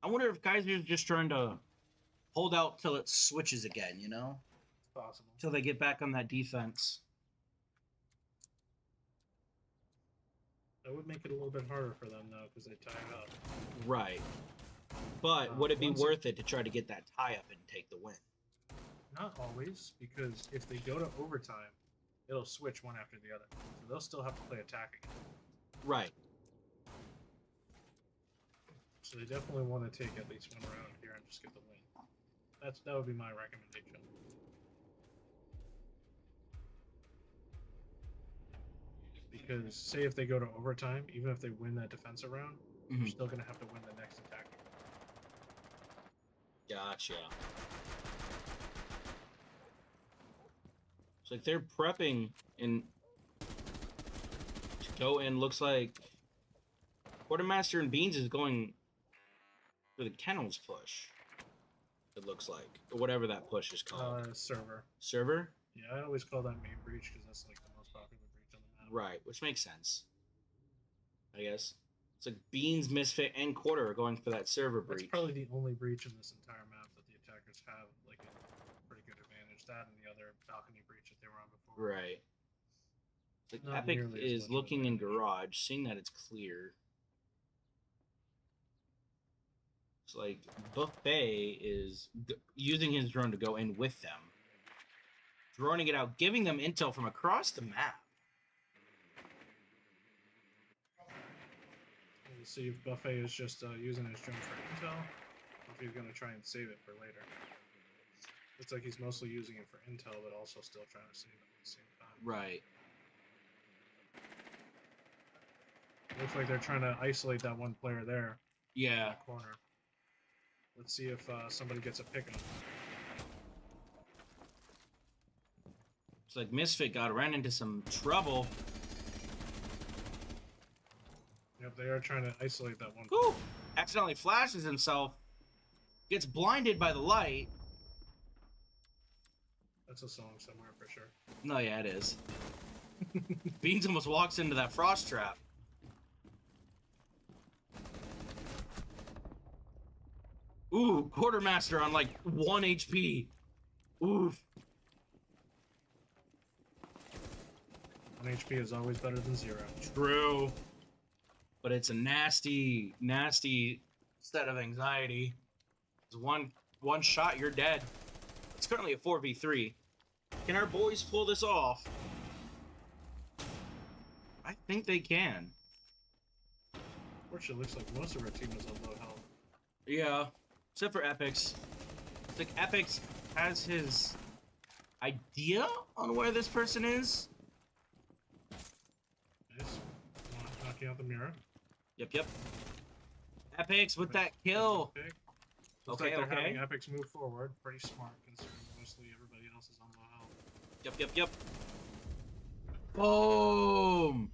Speaker 1: I wonder if Kaiser's just trying to hold out till it switches again, you know?
Speaker 2: It's possible.
Speaker 1: Till they get back on that defense.
Speaker 2: That would make it a little bit harder for them, though, because they tie it up.
Speaker 1: Right. But would it be
Speaker 2: once
Speaker 1: worth it to try to get that tie up and take the win?
Speaker 2: Not always, because if they go to overtime, it'll switch one after the other. So they'll still have to play attack again.
Speaker 1: Right.
Speaker 2: So they definitely want to take at least one round here and just get the win. That would be my recommendation. Because say if they go to overtime, even if they win that defensive round, they're still going to have to win the next attack.
Speaker 1: Gotcha. It's like they're prepping and to go in. Looks like Quartermaster and Beans is going for the Kennels push. It looks like, or whatever that push is called.
Speaker 2: Server.
Speaker 1: Server?
Speaker 2: Yeah, I always call that main breach because that's like the most popular breach on the map.
Speaker 1: Right, which makes sense. I guess. It's like Beans, Misfit, and Quarter are going for that server breach.
Speaker 2: That's probably the only breach in this entire map that the attackers have like a pretty good advantage. That and the other balcony breach that they were on before.
Speaker 1: Right. Like
Speaker 2: Not
Speaker 1: Epic
Speaker 2: nearly as
Speaker 1: is
Speaker 2: much of
Speaker 1: looking in
Speaker 2: advantage.
Speaker 1: garage, seeing that it's clear. It's like Buffet is using his drone to go in with them, droning it out, giving them intel from across the map.
Speaker 2: We'll see if Buffet is just using his drone for intel, or if he's going to try and save it for later. Looks like he's mostly using it for intel, but also still trying to save it at the same time.
Speaker 1: Right.
Speaker 2: Looks like they're trying to isolate that one player there.
Speaker 1: Yeah.
Speaker 2: In the corner. Let's see if somebody gets a pick on him.
Speaker 1: It's like Misfit ran into some trouble.
Speaker 2: Yep, they are trying to isolate that one.
Speaker 1: Whew! Accidentally flashes himself. Gets blinded by the light.
Speaker 2: That's a song somewhere for sure.
Speaker 1: No, yeah, it is. Beans almost walks into that frost trap. Ooh, Quartermaster on like 1 HP. Oof.
Speaker 2: 1 HP is always better than 0.
Speaker 1: True. But it's a nasty, nasty set of anxiety. It's one shot, you're dead. It's currently a 4v3. Can our boys pull this off? I think they can.
Speaker 2: Fortunately, it looks like most of our team is on low health.
Speaker 1: Yeah, except for Epix. It's like Epix has his idea on where this person is.
Speaker 2: Nice. Knocking out the mirror.
Speaker 1: Yep. Epix with that kill.
Speaker 2: Looks
Speaker 1: Okay,
Speaker 2: like they're
Speaker 1: okay.
Speaker 2: having Epics move forward. Pretty smart considering mostly everybody else is on low health.
Speaker 1: Yep. Boom!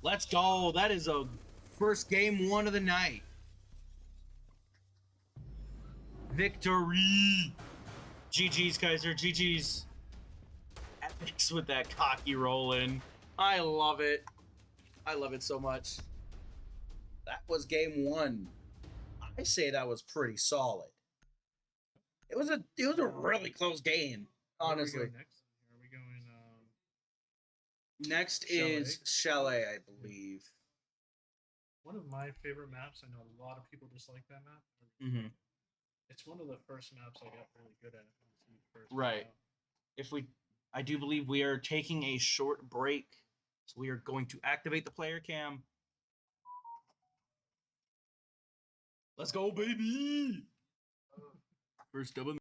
Speaker 1: Let's go. That is a first game 1 of the night. Victory! GG's, Keiser. GG's. Epics with that cocky roll in. I love it. I love it so much. That was game 1. I say that was pretty solid. It was a really close game, honestly.
Speaker 2: Where are we going next? Are we going
Speaker 1: Next
Speaker 2: Chalet?
Speaker 1: is Chalet, I believe.
Speaker 2: one of my favorite maps? I know a lot of people dislike that map.
Speaker 1: Mm-hmm.
Speaker 2: It's one of the first maps I got really good at. When it first came
Speaker 1: Right.
Speaker 2: out.
Speaker 1: I do believe we are taking a short break, so we are going to activate the player cam. Let's go, baby! First double.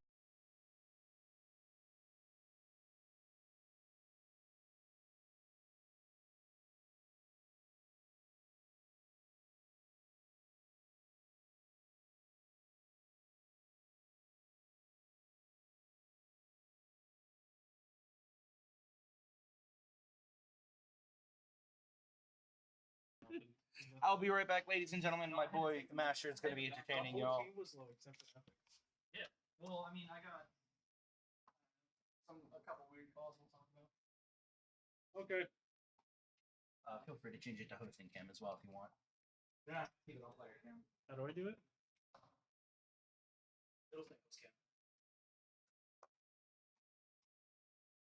Speaker 1: I'll be right back, ladies and gentlemen. My boy Masher is going to be entertaining
Speaker 2: The whole
Speaker 1: y'all.
Speaker 2: team was low except for Epic.
Speaker 3: Yeah. Well, I mean, I got a couple weird calls we'll talk about.
Speaker 2: Okay.
Speaker 1: Feel free to change it to hosting cam as well if you want.
Speaker 3: Yeah. Keep it on player cam.
Speaker 2: How do I do it?
Speaker 3: It'll stay host cam.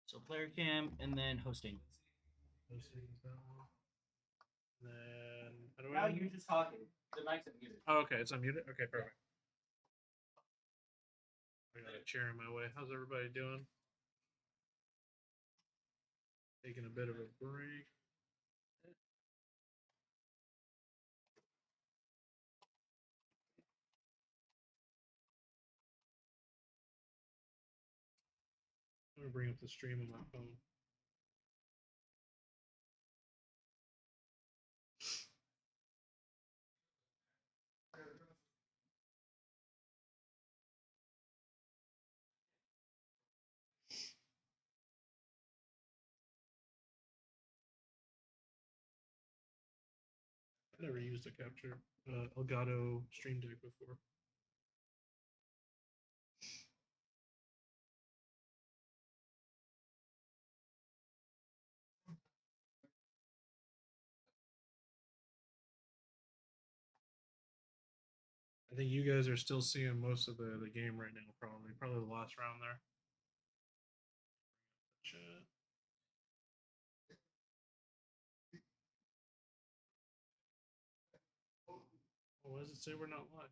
Speaker 1: So player cam and then hosting.
Speaker 2: Hosting is that one. Then how do
Speaker 1: Now
Speaker 2: I?
Speaker 1: you're just talking. The mic's muted.
Speaker 2: Oh, okay, it's unmuted. Okay, perfect. I got a chair in my way. How's everybody doing? Taking a bit of a break. Let me bring up the stream on my phone. I never used a capture Elgato Stream Deck before. I think you guys are still seeing most of the game right now, probably. Probably the last round there. Chat. Oh, why does it say we're not live?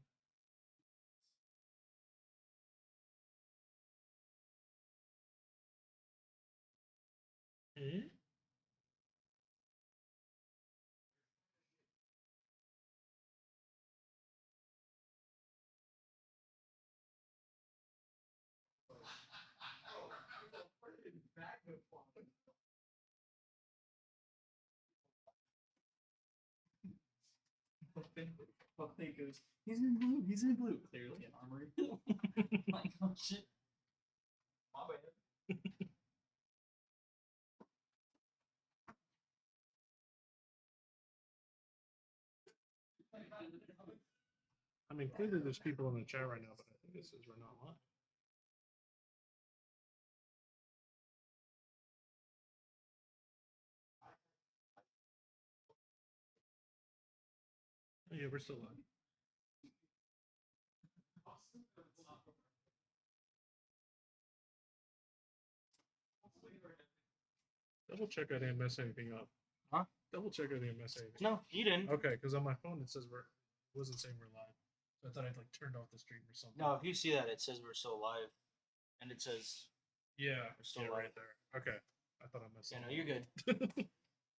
Speaker 2: Eh?
Speaker 3: Buffet goes, he's in blue, he's in blue. Clearly an armory. Like, oh shit. My bad.
Speaker 2: I mean, clearly there's people in the chat right now, but I think it says we're not live. Oh, yeah, we're still live. Double check I didn't mess anything up.
Speaker 1: Huh?
Speaker 2: Double check I didn't mess anything.
Speaker 1: No, you didn't.
Speaker 2: Okay, because on my phone it says it wasn't saying we're live. So I thought I'd like turned off the stream or something.
Speaker 1: No, if you see that, it says we're still live, and it says,
Speaker 2: Yeah,
Speaker 1: We're still
Speaker 2: yeah,
Speaker 1: live.
Speaker 2: right there. Okay, I thought I messed
Speaker 1: "Yeah,
Speaker 2: up.
Speaker 1: no, you're good."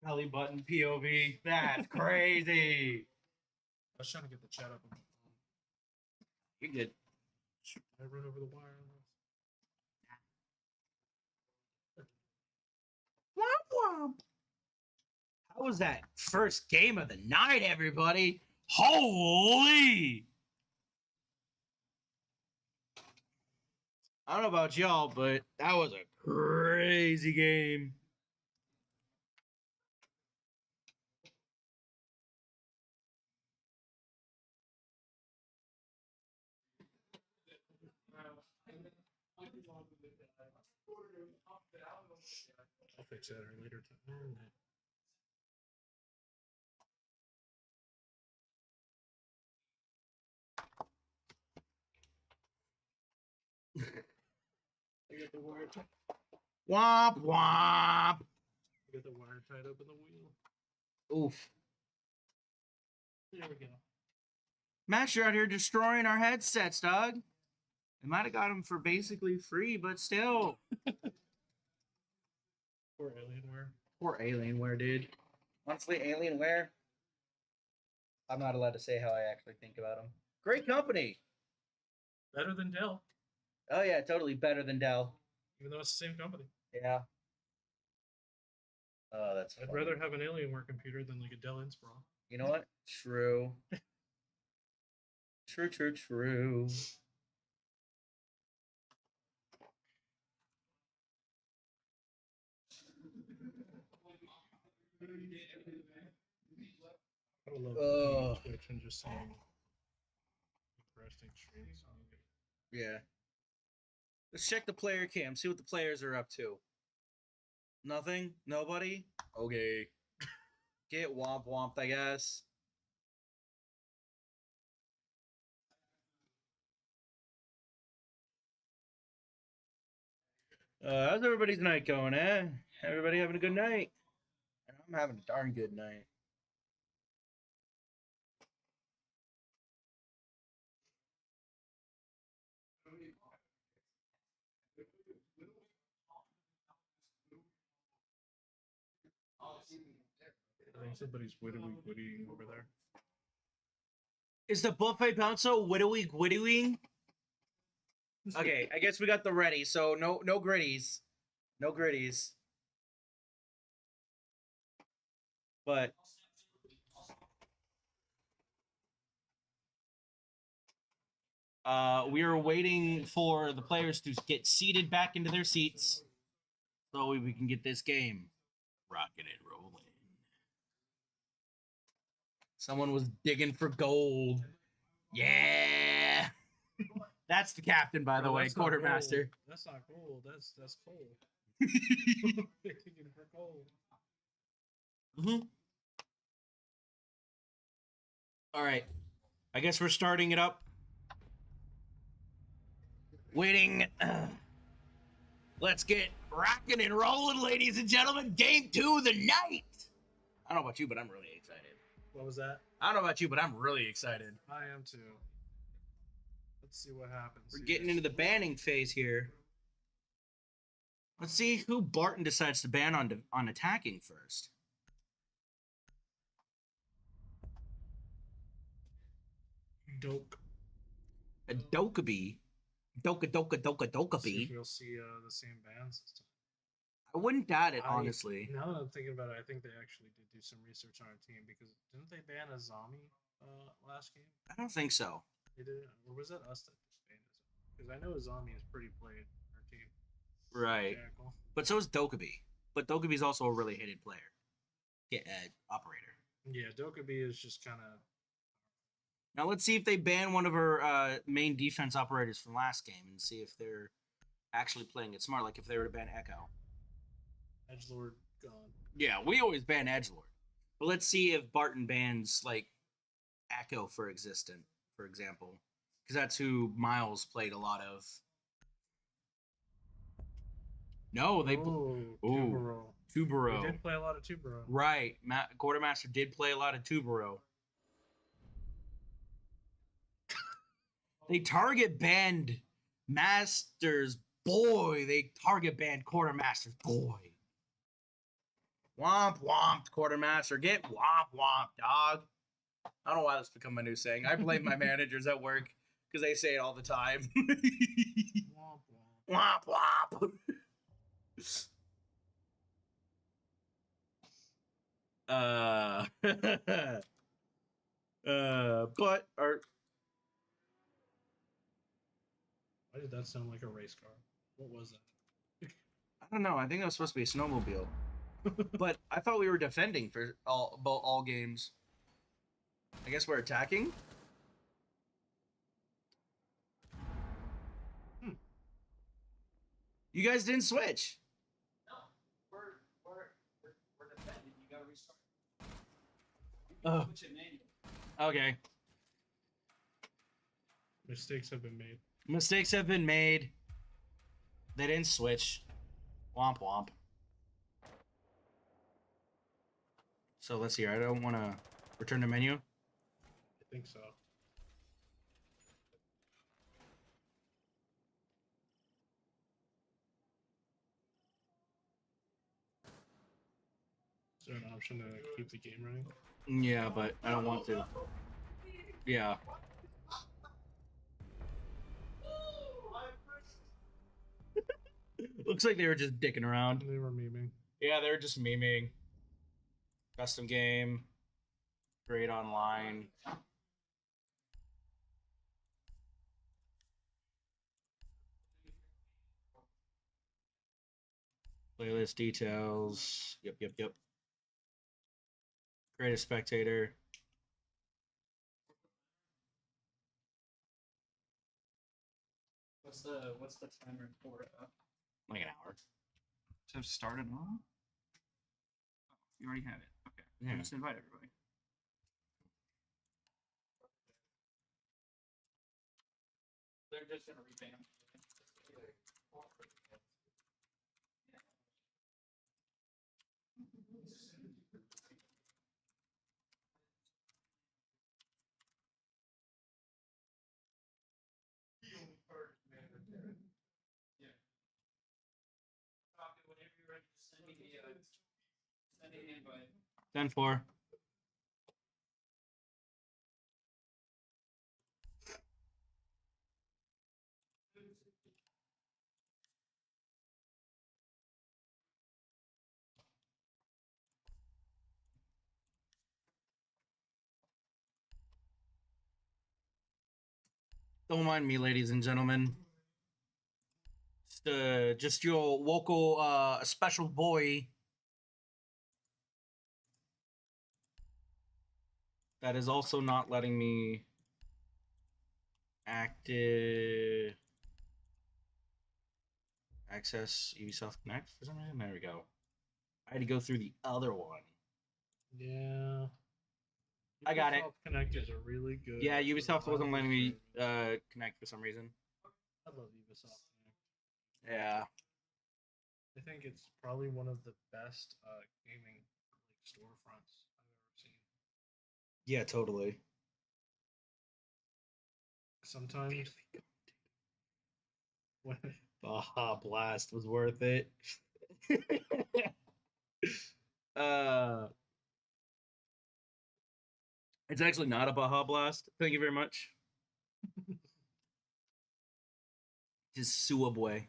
Speaker 1: Belly button POV. That's crazy.
Speaker 2: I was trying to get the chat up on my phone.
Speaker 1: You're good.
Speaker 2: Shoot, did I run over the wire on this?
Speaker 1: Womp womp. How was that first game of the night, everybody? Holy! I don't know about y'all, but that was a crazy game.
Speaker 2: I'll fix that at a later time. I got the wire tied.
Speaker 1: Womp womp.
Speaker 2: I got the wire tied up in the wheel.
Speaker 1: Oof.
Speaker 2: There we go.
Speaker 1: Max, you're out here destroying our headsets, dog. They might have got them for basically free, but still.
Speaker 2: Poor Alienware.
Speaker 1: Poor Alienware, dude. Honestly, Alienware, I'm not allowed to say how I actually think about them. Great company.
Speaker 2: Better than Dell,
Speaker 1: Oh, yeah, totally better than Dell.
Speaker 2: even though it's the same company.
Speaker 1: Yeah. Oh, that's
Speaker 2: I'd
Speaker 1: funny.
Speaker 2: rather have an Alienware computer than like a Dell Inspiron.
Speaker 1: You know what? True. True.
Speaker 2: I would love
Speaker 1: Oh.
Speaker 2: to Twitch and just seeing interesting streams.
Speaker 1: Yeah. Let's check the player cam, see what the players are up to. Nothing? Nobody? Okay. Get womped, I guess. How's everybody's night going, eh? Everybody having a good night? I'm having a darn good night.
Speaker 2: I think somebody's witty over there.
Speaker 1: Is the buffet bouncer widowy? Okay, I guess we got the ready, so no gritties. No gritties. But we are waiting for the players to get seated back into their seats so we can get this game rocking and rolling. Someone was digging for gold. Yeah. That's the captain, by the
Speaker 2: Bro,
Speaker 1: way,
Speaker 2: that's not
Speaker 1: quartermaster.
Speaker 2: gold. That's not gold. That's coal. Digging for gold.
Speaker 1: Mm-hmm. All right. I guess we're starting it up. Waiting. Let's get rocking and rolling, ladies and gentlemen. Game 2 of the night. I don't know about you, but I'm really excited.
Speaker 2: What was that?
Speaker 1: I don't know about you, but I'm really excited.
Speaker 2: I am too. Let's see what happens.
Speaker 1: We're getting into the banning phase here. Let's see who Barton decides to ban on attacking first.
Speaker 2: Doke.
Speaker 1: A Dokkaby.
Speaker 2: See if
Speaker 1: Dokkaby.
Speaker 2: we'll see the same ban system.
Speaker 1: I wouldn't doubt it, honestly.
Speaker 2: Now that I'm thinking about it, I think they actually did do some research on our team because didn't they ban a zombie last game?
Speaker 1: I don't think so.
Speaker 2: They did, or was that us that banned it? Because I know a zombie is pretty played on our team.
Speaker 1: Right.
Speaker 2: Jackal.
Speaker 1: But so is Dokkaby. But Dokkaby's also a really hated player. Yeah, operator.
Speaker 2: Yeah, Dokkaby is just kind of.
Speaker 1: Now let's see if they ban one of our main defense operators from last game and see if they're actually playing it smart, like if they were to ban Echo.
Speaker 2: Edgelord gone.
Speaker 1: Yeah, we always ban Edgelord. But let's see if Barton bans, like, Echo for example. Because that's who Miles played a lot of. No, they...
Speaker 2: Tubero.
Speaker 1: Tubero.
Speaker 2: We did play a lot of Tubero.
Speaker 1: Right. Quartermaster did play a lot of Tubero. They target banned Masters. Boy, they target banned Quartermaster's. Boy. Womp womp, Quartermaster. Get womp womp, dog. I don't know why that's become my new saying. I blame my managers at work because they say it all the time.
Speaker 2: Womp womp.
Speaker 1: Womp womp. But our...
Speaker 2: Why did that sound like a race car? What was that?
Speaker 1: I don't know. I think that was supposed to be a snowmobile. But I thought we were defending for all games. I guess we're attacking. You guys didn't switch.
Speaker 3: No, we're defending. You gotta restart.
Speaker 1: Oh.
Speaker 3: Switch it manually.
Speaker 1: Okay.
Speaker 2: Mistakes have been made.
Speaker 1: Mistakes have been made. They didn't switch. Womp womp. So let's see. I don't want to return to menu.
Speaker 2: I think so. Is there an option to keep the game running?
Speaker 1: Yeah, but I don't want to. Yeah. Looks like they were just dicking around.
Speaker 2: They were memeing.
Speaker 1: Yeah, they were just memeing. Custom game. Great online. Playlist details. Yep. Create a spectator.
Speaker 3: What's the timer for it?
Speaker 1: Like an hour.
Speaker 3: To start it on? Oh, you already have it. Okay.
Speaker 1: Yeah.
Speaker 3: Just invite everybody. They're just gonna revamp. Whenever you're ready, just send me the invite.
Speaker 1: 10-4. Don't mind me, ladies and gentlemen. Just your local special boy that is also not letting me active access Ubisoft Connect for some reason. There we go. I had to go through the other one.
Speaker 2: Yeah.
Speaker 1: I got it.
Speaker 2: Ubisoft Connect is a really good.
Speaker 1: Yeah, Ubisoft wasn't
Speaker 2: reliable
Speaker 1: letting me
Speaker 2: service.
Speaker 1: connect for some reason.
Speaker 2: I love Ubisoft Connect.
Speaker 1: Yeah.
Speaker 2: I think it's probably one of the best gaming like storefronts I've ever seen.
Speaker 1: Yeah, totally.
Speaker 2: Sometimes when
Speaker 1: Baja Blast was worth it. It's actually not a Baja Blast. Thank you very much. Just Suabwe.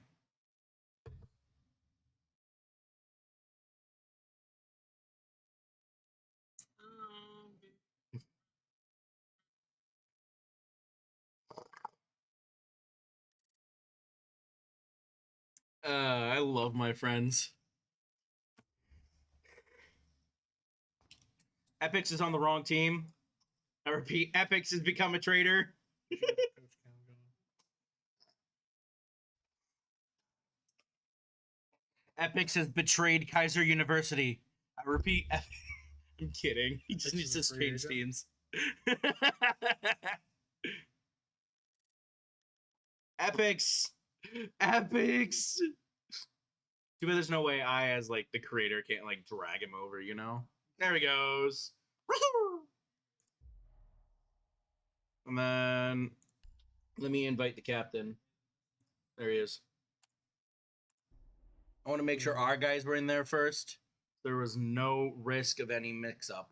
Speaker 1: I love my friends. Epix is on the wrong team. I repeat, Epix has become a traitor.
Speaker 2: Coach Cam going.
Speaker 1: Epix has betrayed Kaiser University. I repeat, I'm kidding. He just
Speaker 2: Epix
Speaker 1: needs
Speaker 2: is
Speaker 1: to
Speaker 2: a free
Speaker 1: change
Speaker 2: agent?
Speaker 1: teams. Epix! Epix! Too bad there's no way I, as like the creator, can't like drag him over, you know? There he goes. And then let me invite the captain. There he is. I want to make sure our guys were in there first. There was no risk of any mix up.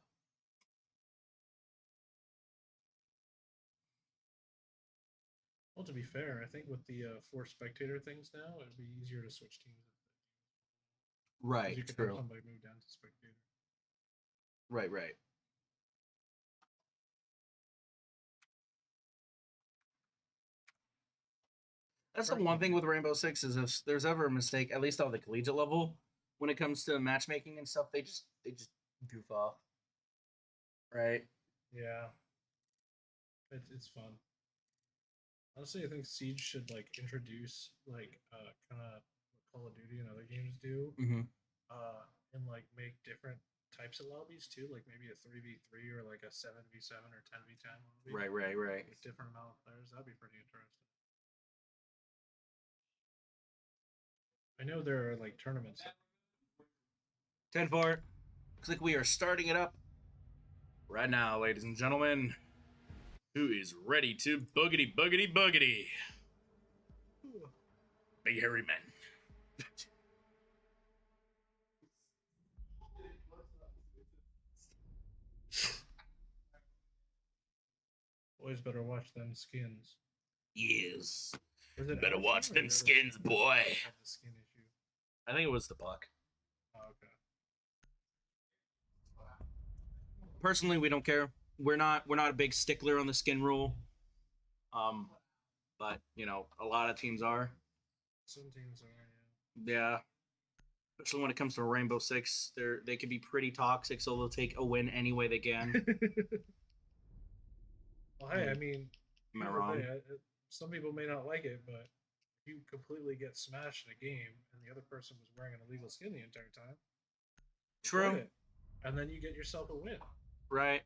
Speaker 2: Well, to be fair, I think with the 4 spectator things now, it'd be easier to switch teams. 'Cause
Speaker 1: Right,
Speaker 2: you could
Speaker 1: true.
Speaker 2: have somebody move down to spectator.
Speaker 1: Right, right. That's the one thing with Rainbow Six is if there's ever a mistake, at least on the collegiate level, when it comes to matchmaking and stuff, they just goof off. Right?
Speaker 2: Yeah, it's fun. Honestly, I think Siege should like introduce like kind of what Call of Duty and other games do,
Speaker 1: Mm-hmm.
Speaker 2: and like make different types of lobbies too, like maybe a 3v3 or like a 7v7 or 10v10 lobby.
Speaker 1: Right, right, right.
Speaker 2: With different amount of players, that'd be pretty interesting. I know there are like tournaments.
Speaker 1: 10-4. Looks like we are starting it up right now, ladies and gentlemen. Who is ready to boogity, boogity, boogity? Big hairy men.
Speaker 2: Boys better watch them skins.
Speaker 1: Yes.
Speaker 2: Was it
Speaker 1: Better
Speaker 2: our
Speaker 1: watch
Speaker 2: team or
Speaker 1: them
Speaker 2: the other
Speaker 1: skins,
Speaker 2: team
Speaker 1: boy.
Speaker 2: that had the skin issue?
Speaker 1: I think it was the puck.
Speaker 2: Oh, okay.
Speaker 1: Personally, we don't care. We're not a big stickler on the skin rule. But you know, a lot of teams are.
Speaker 2: Some teams are,
Speaker 1: Yeah. Especially when it comes to Rainbow Six, they can be pretty toxic, so they'll take a win any way they can.
Speaker 2: Well, hey, I mean,
Speaker 1: Am I
Speaker 2: either
Speaker 1: wrong?
Speaker 2: way, some people may not like it, but if you completely get smashed in a game and the other person was wearing an illegal skin the entire time,
Speaker 1: True.
Speaker 2: it, and then you get yourself a win.
Speaker 1: Right.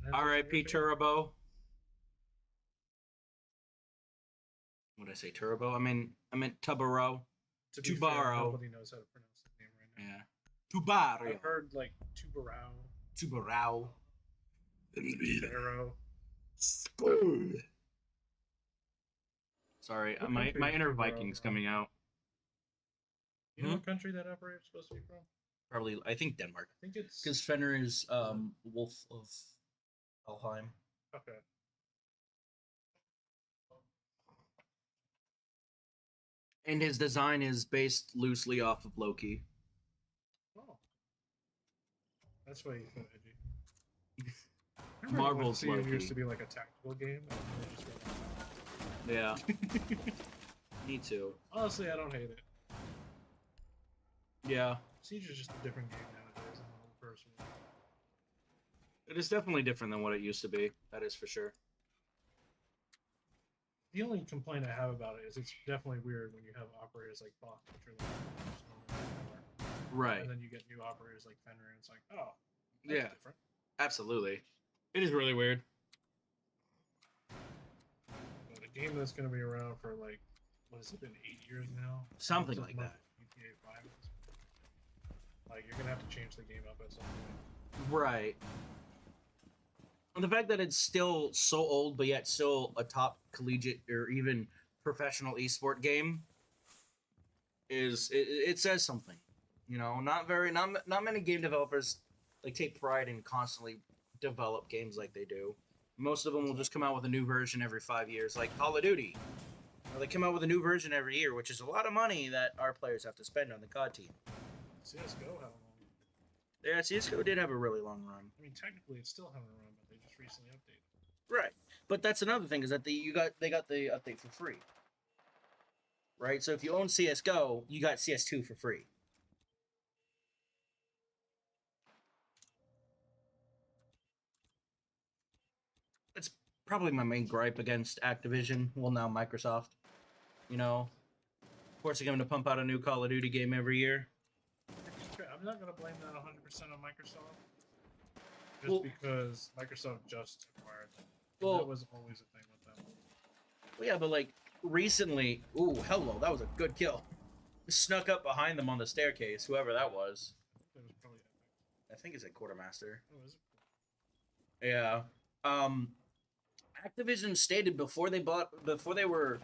Speaker 2: And
Speaker 1: R.I.P. Turbo. What did I say? Turbo? I meant Tubaro.
Speaker 2: To be fair,
Speaker 1: Tubaro.
Speaker 2: nobody knows how to pronounce the name right now.
Speaker 1: Yeah. Tubaro.
Speaker 2: I've heard like Tubarao,
Speaker 1: Tubarao.
Speaker 2: Barrow.
Speaker 1: Sorry,
Speaker 2: What
Speaker 1: my
Speaker 2: country is
Speaker 1: inner
Speaker 2: Tubarao
Speaker 1: Viking's
Speaker 2: from?
Speaker 1: coming out.
Speaker 2: You know what country that operator's supposed to be from?
Speaker 1: Probably, I think Denmark.
Speaker 2: I think it's
Speaker 1: Because Fenner is Wolf of Elheim.
Speaker 2: okay.
Speaker 1: And his design is based loosely off of Loki.
Speaker 2: Oh, that's why you thought edgy.
Speaker 1: Marvel's
Speaker 2: It
Speaker 1: Loki.
Speaker 2: used to be like a tactical game. And they just went
Speaker 1: Yeah. Me too.
Speaker 2: Honestly, I don't hate it.
Speaker 1: Yeah.
Speaker 2: Siege is just a different game nowadays. I'm an old person.
Speaker 1: It is definitely different than what it used to be. That is for sure.
Speaker 2: The only complaint I have about it is it's definitely weird when you have operators like Bach, which are like just normal anymore.
Speaker 1: Right.
Speaker 2: And then you get new operators like Fenrir, and it's like, oh, that's
Speaker 1: Yeah.
Speaker 2: different.
Speaker 1: Absolutely. It is really weird.
Speaker 2: But a game that's going to be around for like, what has it been, 8 years now?
Speaker 1: Something
Speaker 2: Since
Speaker 1: like that.
Speaker 2: GTA 5 is. Like, you're going to have to change the game up at some point.
Speaker 1: Right. And the fact that it's still so old, but yet still a top collegiate or even professional esport game is it says something. You know, not many game developers like take pride in constantly develop games like they do. Most of them will just come out with a new version every 5 years, like Call of Duty. Or they come out with a new version every year, which is a lot of money that our players have to spend on the COD team.
Speaker 2: CSGO had a long.
Speaker 1: Yeah, CSGO did have a really long run.
Speaker 2: I mean, technically, it's still having a run, but they just recently updated.
Speaker 1: Right, but that's another thing is that they got the update for free. Right, so if you own CS:GO, you got CS2 for free. That's probably my main gripe against Activision. Well, now Microsoft. You know, of course they're going to pump out a new Call of Duty game every year.
Speaker 2: I'm not going to blame that 100% on Microsoft. Just
Speaker 1: Well-
Speaker 2: because Microsoft just acquired them.
Speaker 1: Well-
Speaker 2: That was always a thing with them.
Speaker 1: Well, yeah, but like recently, ooh, hello, that was a good kill. Snuck up behind them on the staircase, whoever that was.
Speaker 2: That was probably Epic.
Speaker 1: I think it's a quartermaster.
Speaker 2: Oh, is it?
Speaker 1: Yeah. Activision stated before they were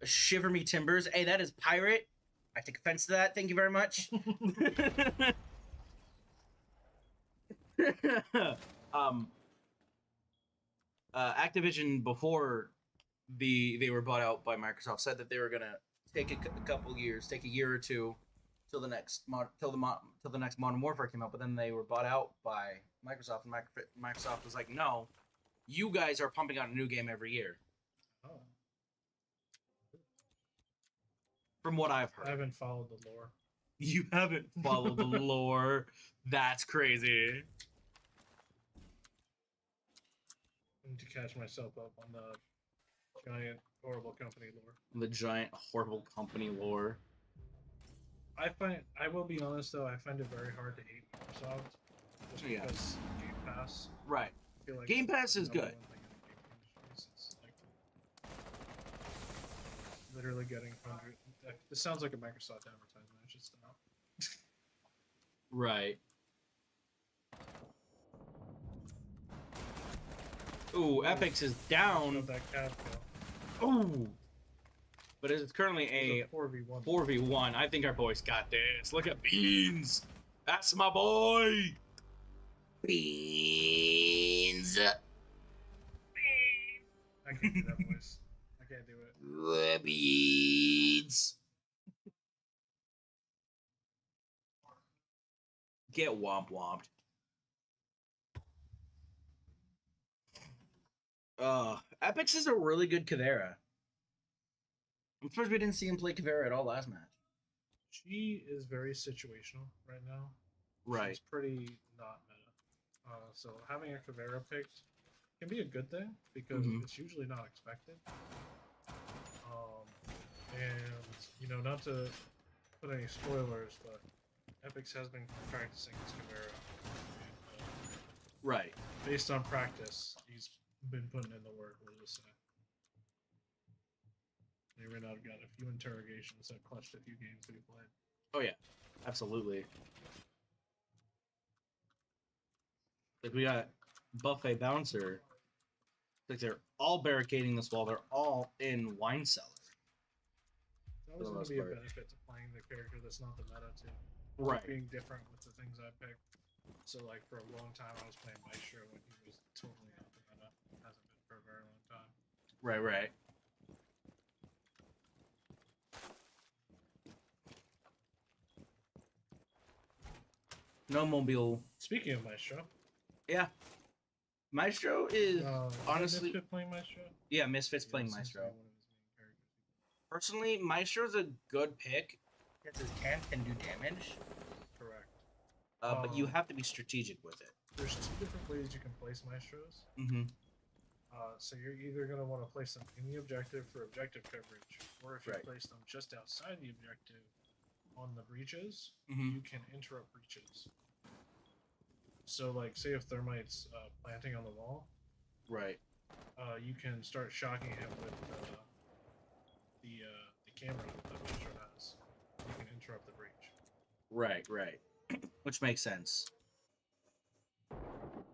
Speaker 1: shiver me timbers. Hey, that is pirate. I take offense to that. Thank you very much. Activision before they were bought out by Microsoft said that they were gonna take a couple years, take a year or two till the next Modern Warfare came out. But then they were bought out by Microsoft, and Microsoft was like, "No, you guys are pumping out a new game every year."
Speaker 2: Oh,
Speaker 1: From what I've
Speaker 2: I
Speaker 1: heard,
Speaker 2: haven't followed the lore.
Speaker 1: you haven't followed the lore. That's crazy.
Speaker 2: I need to catch myself up on the giant horrible company lore.
Speaker 1: The giant horrible company lore.
Speaker 2: I will be honest though, I find it very hard to hate Microsoft. Just
Speaker 1: Yeah.
Speaker 2: because Game Pass.
Speaker 1: Right.
Speaker 2: I feel like
Speaker 1: Game Pass is
Speaker 2: the number
Speaker 1: good.
Speaker 2: one thing in the gaming industry is it's like literally getting hundred. This sounds like a Microsoft advertisement. I should stop.
Speaker 1: Right. Ooh, Epix is down.
Speaker 2: Of that cat kill.
Speaker 1: Ooh. But it's currently a
Speaker 2: 4v1.
Speaker 1: 4v1. I think our boys got this. Look at Beans. That's my boy. Beans.
Speaker 2: I can't do that voice. I can't do it.
Speaker 1: Beans. Get womp womped. Epix is a really good Kavera. I'm surprised we didn't see him play Kavera at all last match.
Speaker 2: She is very situational right now.
Speaker 1: Right.
Speaker 2: She's pretty not meta. So having a Kavera picked can be a good thing because
Speaker 1: Mhm.
Speaker 2: it's usually not expected. And you know, not to put any spoilers, but Epix has been practicing his Kavera. And,
Speaker 1: Right.
Speaker 2: based on practice, he's been putting in the work. We'll just say. He may not have got a few interrogations that clutched a few games that he played.
Speaker 1: Oh yeah, absolutely. Like we got Buffet Bouncer. Like they're all barricading this wall. They're all in wine cellar.
Speaker 2: That was
Speaker 1: the
Speaker 2: going
Speaker 1: most
Speaker 2: to be a
Speaker 1: part.
Speaker 2: benefit to playing the character that's not the meta too.
Speaker 1: Right.
Speaker 2: Being different with the things I picked. So like for a long time I was playing Maestro when he was totally not the meta. Hasn't been for a very long time.
Speaker 1: Right. Right. No mobile.
Speaker 2: Speaking of Maestro,
Speaker 1: Yeah. Maestro is honestly,
Speaker 2: Misfit playing Maestro.
Speaker 1: yeah, Misfit's
Speaker 2: Yeah,
Speaker 1: playing
Speaker 2: that seems to be
Speaker 1: Maestro.
Speaker 2: one of his main characters.
Speaker 1: Personally, Maestro's a good pick because his can do damage,
Speaker 2: Correct.
Speaker 1: but you have to be strategic with it.
Speaker 2: There's two different ways you can place Maestros.
Speaker 1: Mm-hmm.
Speaker 2: So you're either going to want to place them in the objective for objective coverage, or if you
Speaker 1: Right.
Speaker 2: place them just outside the objective on the breaches,
Speaker 1: Mhm.
Speaker 2: you can interrupt breaches. So, like, say if Thermite's planting on the wall,
Speaker 1: Right.
Speaker 2: you can start shocking him with the camera that Maestro has. You can interrupt the breach.
Speaker 1: Right. Right. Which makes sense.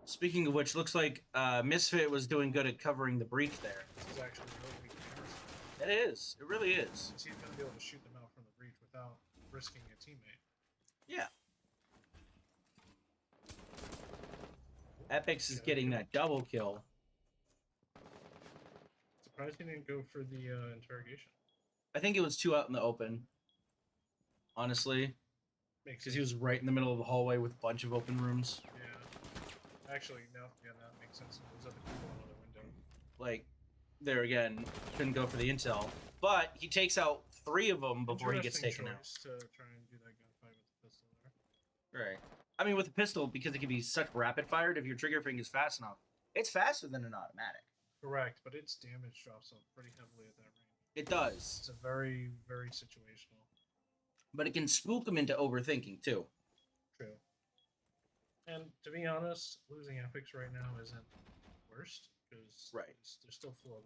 Speaker 1: Speaking of which, looks like Misfit was doing good at covering the breach there.
Speaker 2: This is actually a really weak camera setup,
Speaker 1: It is. It really is.
Speaker 2: since he's going to be able to shoot them out from the breach without risking a teammate.
Speaker 1: Yeah. Epix is getting that double kill.
Speaker 2: Surprised he didn't go for the interrogation.
Speaker 1: I think it was 2 out in the open. Honestly,
Speaker 2: Makes
Speaker 1: because he was right in the middle of the hallway with a bunch of open rooms.
Speaker 2: Yeah. Actually, no. Yeah, that makes sense. There's other people in another window.
Speaker 1: Like, there again, couldn't go for the intel. But he takes out 3 of them before he gets
Speaker 2: Interesting
Speaker 1: taken out.
Speaker 2: choice to try and do that gunfight with the pistol there.
Speaker 1: Right. I mean, with a pistol, because it can be such rapid fired, if your trigger finger is fast enough, it's faster than an automatic.
Speaker 2: Correct, but its damage drops off pretty heavily at that range.
Speaker 1: It does.
Speaker 2: It's a very, very situational.
Speaker 1: But it can spook them into overthinking, too.
Speaker 2: True. And to be honest, losing epics right now isn't worst because
Speaker 1: Right.
Speaker 2: they're still full of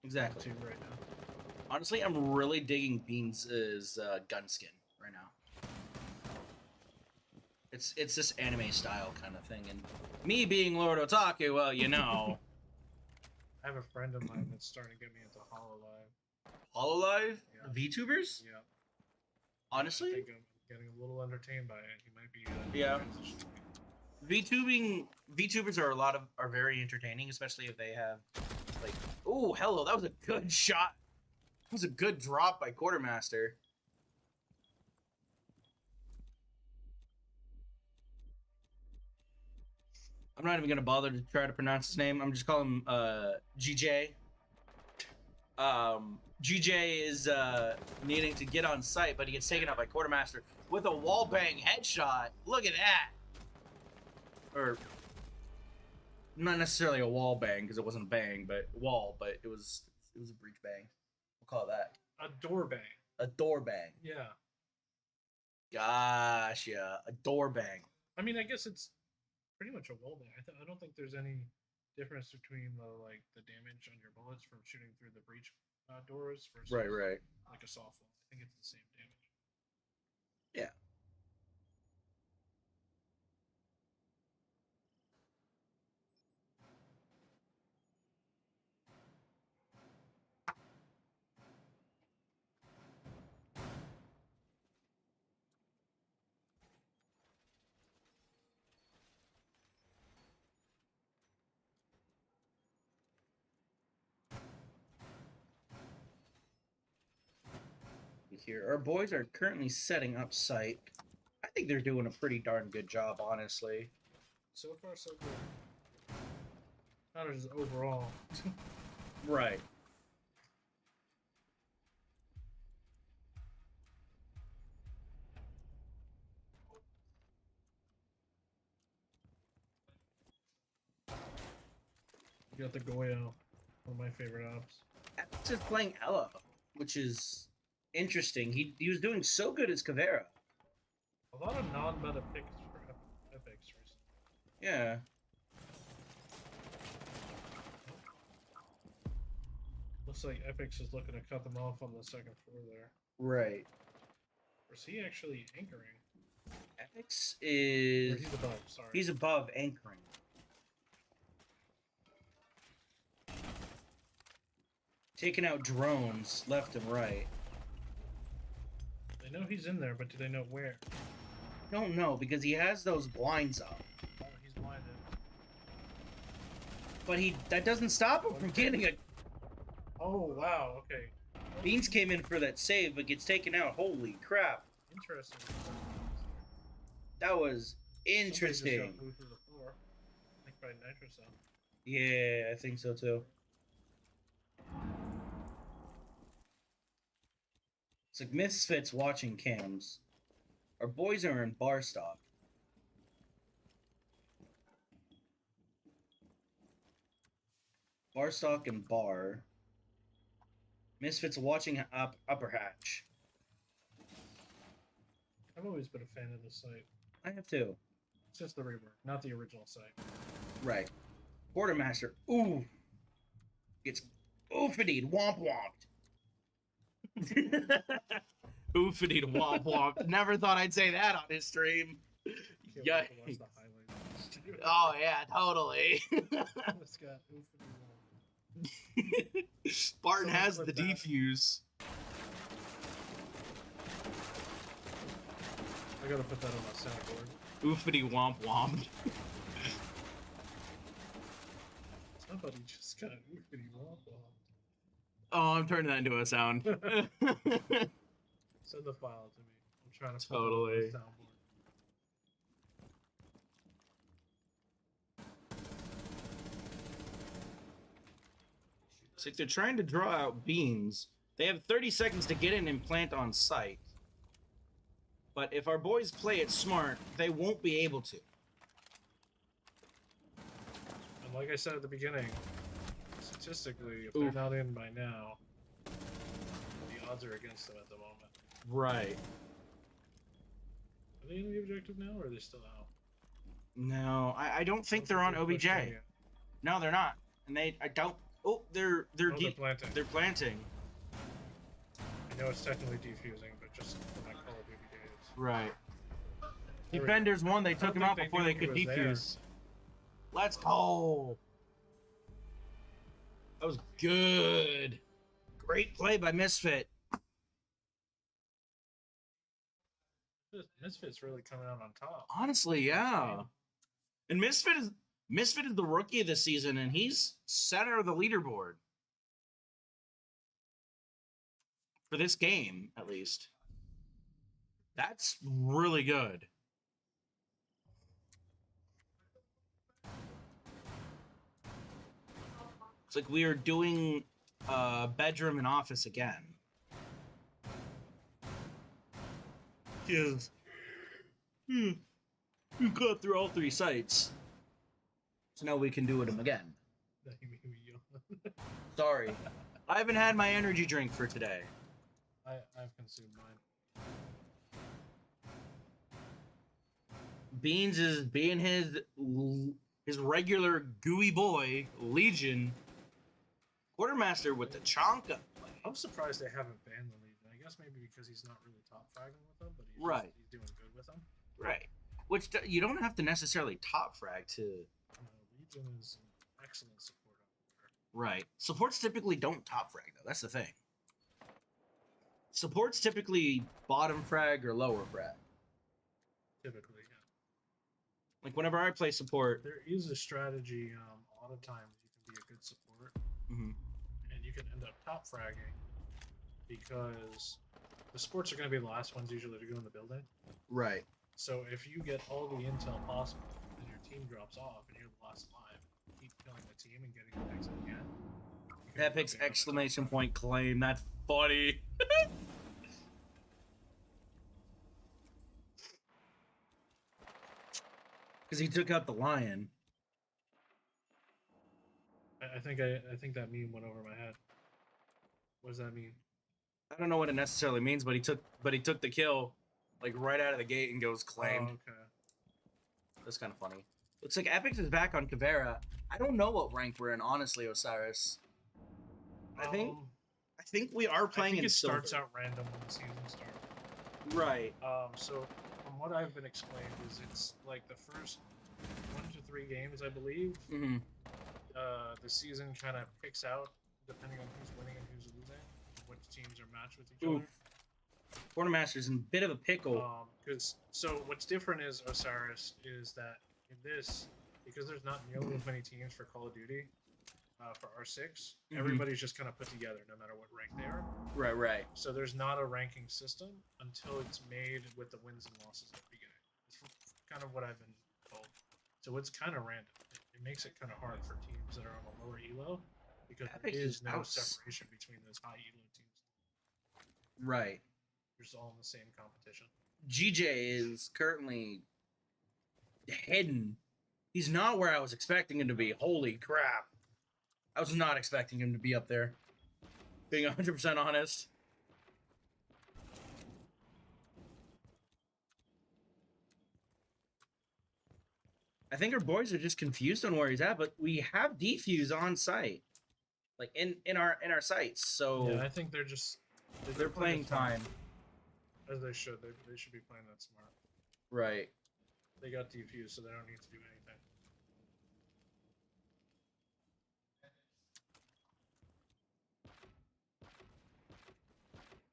Speaker 1: Exactly.
Speaker 2: two right now.
Speaker 1: Honestly, I'm really digging Beans' gun skin right now. It's this anime style kind of thing, and me being Lord Otaku, well, you know.
Speaker 2: I have a friend of mine that's starting to get me into HoloLive.
Speaker 1: HoloLive?
Speaker 2: Yeah.
Speaker 1: VTubers?
Speaker 2: Yeah.
Speaker 1: Honestly?
Speaker 2: I think I'm getting a little entertained by it. He might be
Speaker 1: Yeah.
Speaker 2: transitioning.
Speaker 1: VTubers are very entertaining, especially if they have like, oh, hello, that was a good shot. That was a good drop by Quartermaster. I'm not even gonna bother to try to pronounce his name. I'm just calling him GJ. GJ is needing to get on site, but he gets taken out by Quartermaster with a wall bang headshot. Look at that. Or not necessarily a wall bang because it wasn't a bang, but wall, but it was a breach bang. We'll call it that.
Speaker 2: A door bang.
Speaker 1: A door bang.
Speaker 2: Yeah.
Speaker 1: Gosh, yeah, a door bang.
Speaker 2: I mean, I guess it's pretty much a wall bang. I don't think there's any difference between the damage on your bullets from shooting through the breach doors versus
Speaker 1: Right.
Speaker 2: like a soft wall. I think it's the same damage.
Speaker 1: Yeah. Here, our boys are currently setting up site. I think they're doing a pretty darn good job, honestly.
Speaker 2: So far, so good. Not just overall.
Speaker 1: Right.
Speaker 2: You got the Goyo, one of my favorite ops.
Speaker 1: Epix is playing Ella, which is interesting. He was doing so good as Caveira.
Speaker 2: A lot of non-meta picks for epics recently.
Speaker 1: Yeah.
Speaker 2: Looks like Epix is looking to cut them off on the second floor there.
Speaker 1: Right.
Speaker 2: Or is he actually anchoring?
Speaker 1: Epix
Speaker 2: Or
Speaker 1: is...
Speaker 2: he's above, sorry.
Speaker 1: He's above anchoring. Taking out drones left and right.
Speaker 2: They know he's in there, but do they know where?
Speaker 1: Don't know, because he has those blinds up.
Speaker 2: Oh, he's blinded.
Speaker 1: But that doesn't stop him from getting a...
Speaker 2: Oh, wow, okay.
Speaker 1: Beans came in for that save, but gets taken out. Holy crap.
Speaker 2: Interesting.
Speaker 1: That was
Speaker 2: Somebody just got
Speaker 1: interesting.
Speaker 2: moved through the floor. Like Right, Nitro Cell.
Speaker 1: Yeah, I think so too. It's like Misfits watching cams. Our boys are in bar stock. Bar stock and bar. Misfits watching upper hatch.
Speaker 2: I've always been a fan of this site.
Speaker 1: I have too.
Speaker 2: It's just the rework, not the original site.
Speaker 1: Right. Quartermaster. Ooh. Gets oofity womp womped. Oofity womp womp. Never thought I'd say that on his stream.
Speaker 2: Can't
Speaker 1: Yeah.
Speaker 2: wait to watch the highlights.
Speaker 1: Oh yeah, totally.
Speaker 2: This guy,
Speaker 1: Barton
Speaker 2: Someone
Speaker 1: has
Speaker 2: clip
Speaker 1: the
Speaker 2: that.
Speaker 1: defuse.
Speaker 2: I gotta put that on my soundboard.
Speaker 1: Oofity womp womp.
Speaker 2: Somebody just got oofity womp womp.
Speaker 1: Oh, I'm turning that into a sound.
Speaker 2: Send the file to me. I'm trying to put
Speaker 1: Totally.
Speaker 2: it on my soundboard.
Speaker 1: It's like they're trying to draw out beans. They have 30 seconds to get in and plant on site. But if our boys play it smart, they won't be able to.
Speaker 2: And like I said at the beginning, statistically, if they're not in by now, the odds are against them at the moment.
Speaker 1: Right.
Speaker 2: Are they in the objective now, or are they still out?
Speaker 1: No, I don't think they're on
Speaker 2: pushed
Speaker 1: OBJ.
Speaker 2: in yet.
Speaker 1: No, they're not. And I don't. Oh, they're
Speaker 2: Oh, they're planting.
Speaker 1: They're planting.
Speaker 2: I know it's technically defusing, but just for my Call of Duty days.
Speaker 1: Right.
Speaker 2: There we
Speaker 1: Defenders won. They
Speaker 2: I
Speaker 1: took
Speaker 2: don't
Speaker 1: him
Speaker 2: think
Speaker 1: out
Speaker 2: they
Speaker 1: before
Speaker 2: knew
Speaker 1: they
Speaker 2: he
Speaker 1: could
Speaker 2: was there.
Speaker 1: defuse. Let's go. That was good. Great play by Misfit.
Speaker 2: Misfit's really coming out on top.
Speaker 1: Honestly, yeah. And Misfit is the rookie of the season, and he's center of the leaderboard for this game, at least. That's really good. It's like we are doing bedroom and office again. Yes. We've gone through all three sites. So now we can do it again.
Speaker 2: That you made me yawn.
Speaker 1: Sorry. I haven't had my energy drink for today.
Speaker 2: I've consumed mine.
Speaker 1: Beans is being his regular gooey boy, Legion. Quartermaster with the chonka.
Speaker 2: I'm surprised they haven't banned the Legion. I guess maybe because he's not really top fragging with them, but he's,
Speaker 1: Right.
Speaker 2: he's doing good with them.
Speaker 1: Right. Which you don't have to necessarily top frag to.
Speaker 2: Legion is an excellent support up there.
Speaker 1: Right. Supports typically don't top frag, though. That's the thing. Supports typically bottom frag or lower frag.
Speaker 2: Typically, yeah.
Speaker 1: Like whenever I play support.
Speaker 2: There is a strategy. A lot of times you can be a good support,
Speaker 1: Mhm.
Speaker 2: and you can end up top fragging because the supports are going to be the last ones usually to go in the building.
Speaker 1: Right.
Speaker 2: So if you get all the intel possible and your team drops off and you're the last alive, keep killing the team and getting the next at the end. you can end up
Speaker 1: Epic's
Speaker 2: being on the top
Speaker 1: exclamation
Speaker 2: frag.
Speaker 1: point claim. That's funny. Because he took out the lion.
Speaker 2: I think that meme went over my head. What does that mean?
Speaker 1: I don't know what it necessarily means, but he took the kill like right out of the gate and goes claimed.
Speaker 2: Oh, okay.
Speaker 1: That's kind of funny. Looks like Epix is back on Kavera. I don't know what rank we're in, honestly, Osiris. I think we are
Speaker 2: I
Speaker 1: playing
Speaker 2: think
Speaker 1: in
Speaker 2: it starts
Speaker 1: silver.
Speaker 2: out random when the season starts.
Speaker 1: Right.
Speaker 2: So from what I've been explained is it's like the first 1 to 3 games, I believe.
Speaker 1: Mm-hmm.
Speaker 2: The season kind of picks out depending on who's winning and who's losing, which teams are matched with each
Speaker 1: Ooh.
Speaker 2: other.
Speaker 1: Quartermaster's in a bit of a pickle.
Speaker 2: So what's different is Osiris is that in this, because there's not nearly as many teams for Call of Duty for R6, everybody's just kind of put together no matter what rank they are.
Speaker 1: Right.
Speaker 2: So there's not a ranking system until it's made with the wins and losses at the beginning. It's kind of what I've been told. So it's kind of random. it makes it kind of hard for teams that are on a lower elo because
Speaker 1: Epic
Speaker 2: there
Speaker 1: is
Speaker 2: is no
Speaker 1: outs-
Speaker 2: separation between those high elo teams.
Speaker 1: Right.
Speaker 2: They're just all in the same competition.
Speaker 1: GJ is currently hidden. He's not where I was expecting him to be. Holy crap. I was not expecting him to be up there. Being 100% honest. I think our boys are just confused on where he's at, but we have defuse on site. Like in our sights. So
Speaker 2: Yeah, I think they're just
Speaker 1: they're playing
Speaker 2: it smart,
Speaker 1: time.
Speaker 2: as they should. They should be playing that smart.
Speaker 1: Right.
Speaker 2: They got defused, so they don't need to do anything.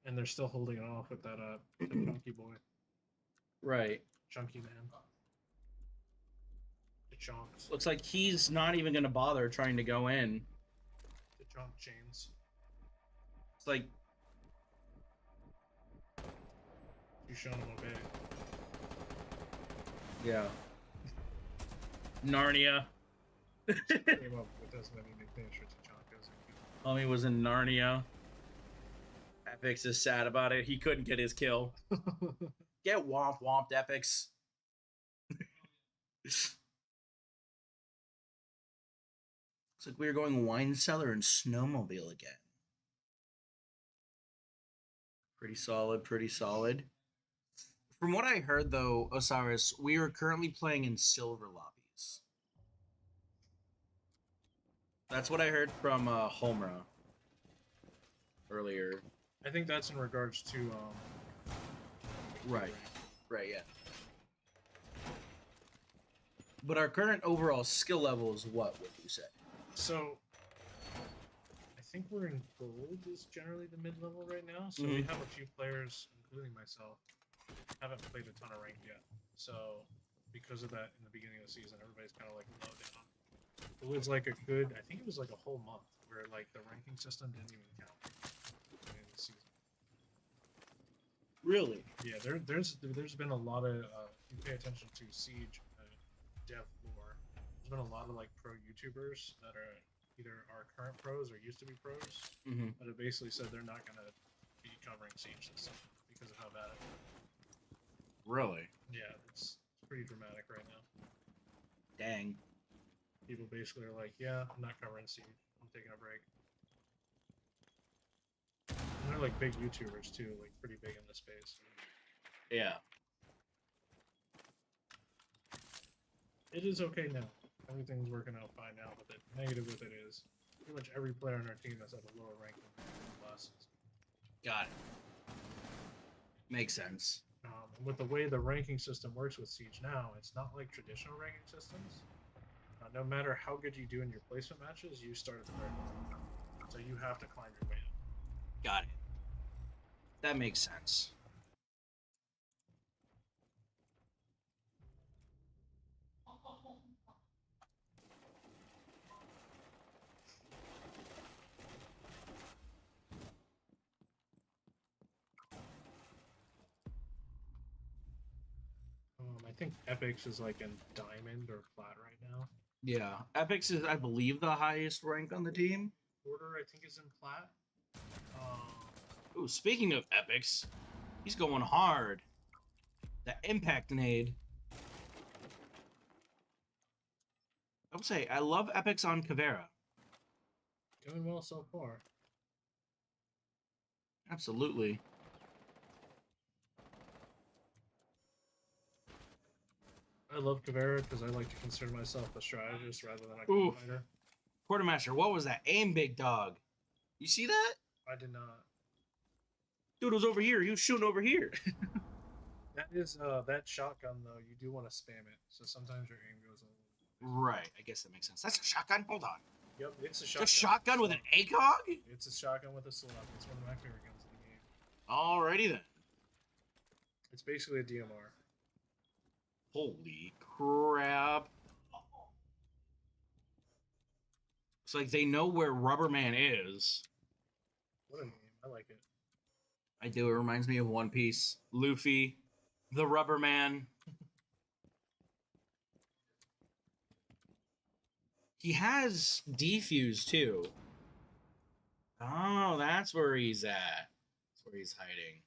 Speaker 2: And they're still holding it off with that the chunky boy,
Speaker 1: Right.
Speaker 2: chunky man. The chonks,
Speaker 1: Looks like he's not even gonna bother trying to go in.
Speaker 2: the chonk chains.
Speaker 1: It's like
Speaker 2: You shown him obey.
Speaker 1: yeah. Narnia.
Speaker 2: Came up with as many nicknames for Tachanka as he could.
Speaker 1: Homie was in Narnia. Epix is sad about it. He couldn't get his kill. Get womped, Epix. Looks like we are going wine cellar and snowmobile again. Pretty solid, pretty solid. From what I heard, though, Osiris, we are currently playing in silver lobbies. That's what I heard from Homra earlier.
Speaker 2: I think that's in regards to
Speaker 1: Right. Right, yeah. But our current overall skill level is what would you say?
Speaker 2: So I think we're in gold is generally the mid-level right now. So
Speaker 1: Mhm.
Speaker 2: we have a few players, including myself, haven't played a ton of ranked yet. So because of that, in the beginning of the season, everybody's kind of like low down. It was like a good, I think it was like a whole month where like the ranking system didn't even count at the beginning of the season.
Speaker 1: Really?
Speaker 2: Yeah, there's been a lot of if you pay attention to Siege dev lore. There's been a lot of like pro YouTubers that are either are current pros or used to be pros
Speaker 1: Mm-hmm.
Speaker 2: that have basically said they're not gonna be covering Siege this season because of how bad it is.
Speaker 1: Really?
Speaker 2: Yeah, it's pretty dramatic right now.
Speaker 1: Dang.
Speaker 2: People basically are like, yeah, I'm not covering Siege. I'm taking a break. And they're like big YouTubers too, like pretty big in the space.
Speaker 1: Yeah.
Speaker 2: It is okay now. Everything's working out fine now, but the negative with it is pretty much every player on our team has had a lower rank than last season.
Speaker 1: Got it. Makes sense.
Speaker 2: And with the way the ranking system works with Siege now, it's not like traditional ranking systems. No matter how good you do in your placement matches, you start at the very bottom. So you have to climb your way up.
Speaker 1: Got it. That makes sense.
Speaker 2: I think Epix is like in diamond or plat right now.
Speaker 1: Yeah. Epix is, I believe, the highest rank on the team.
Speaker 2: Order, I think, is in plat.
Speaker 1: Ooh, speaking of Epix, he's going hard. That impact nade. I would say, I love Epix on Kavera.
Speaker 2: Going well so far.
Speaker 1: Absolutely.
Speaker 2: I love Kavera because I like to consider myself a strategist rather than a
Speaker 1: Oof.
Speaker 2: fighter.
Speaker 1: Quartermaster, what was that? Aim, big dog. You see that?
Speaker 2: I did not.
Speaker 1: Dude was over here. He was shooting over here.
Speaker 2: That is that shotgun though. You do want to spam it, so sometimes your aim goes a little.
Speaker 1: Right. I guess that makes sense. That's a shotgun? Hold on.
Speaker 2: Yep, it's a
Speaker 1: It's
Speaker 2: shotgun.
Speaker 1: a shotgun with an ACOG?
Speaker 2: It's a shotgun with a slug. It's one of my favorite guns in the game.
Speaker 1: Alrighty then.
Speaker 2: It's basically a DMR.
Speaker 1: Holy crap. It's like they know where Rubberman is.
Speaker 2: What a name! I like it.
Speaker 1: I do. It reminds me of One Piece. Luffy, the Rubberman. He has defuse too. Oh, that's where he's at. That's where he's hiding.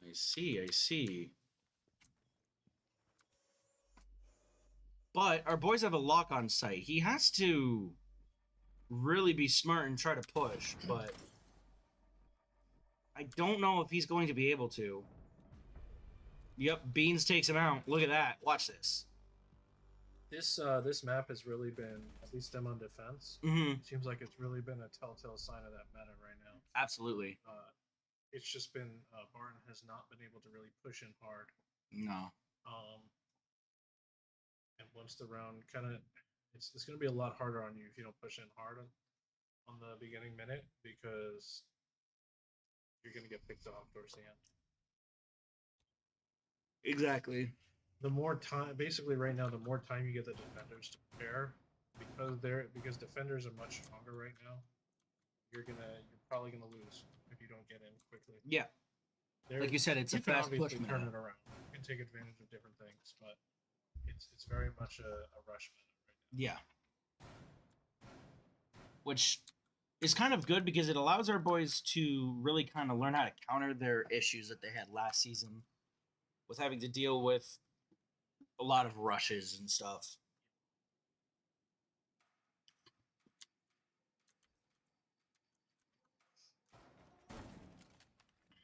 Speaker 1: I see, I see. But our boys have a lock on site. He has to really be smart and try to push, but I don't know if he's going to be able to. Yep, Beans takes him out. Look at that. Watch this.
Speaker 2: This map has really been, at least them on defense.
Speaker 1: Mm-hmm.
Speaker 2: Seems like it's really been a telltale sign of that meta right now.
Speaker 1: Absolutely.
Speaker 2: It's just been Barton has not been able to really push in hard.
Speaker 1: No.
Speaker 2: And once the round kind of, it's going to be a lot harder on you if you don't push in hard on the beginning minute because you're going to get picked off towards the end.
Speaker 1: Exactly.
Speaker 2: The more time, basically right now, the more time you get the defenders to prepare, because defenders are much stronger right now. You're probably gonna lose if you don't get in quickly.
Speaker 1: Yeah. Like you said, it's a fast push.
Speaker 2: You can turn it around. You can take advantage of different things, but it's very much a rush meta right now.
Speaker 1: Yeah. Which is kind of good because it allows our boys to really kind of learn how to counter their issues that they had last season with having to deal with a lot of rushes and stuff.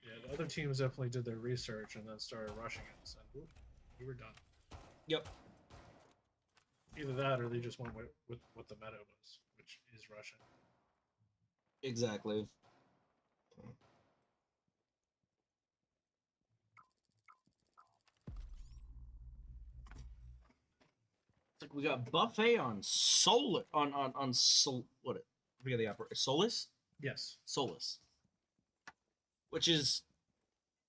Speaker 2: Yeah, the other teams definitely did their research and then started rushing us, and we were done.
Speaker 1: Yep.
Speaker 2: Either that, or they just went with what the meta was, which is rushing.
Speaker 1: Exactly. It's like we got buffet on Sol on Sol what it we got the operator Solus?
Speaker 2: Yes.
Speaker 1: Solus. Which is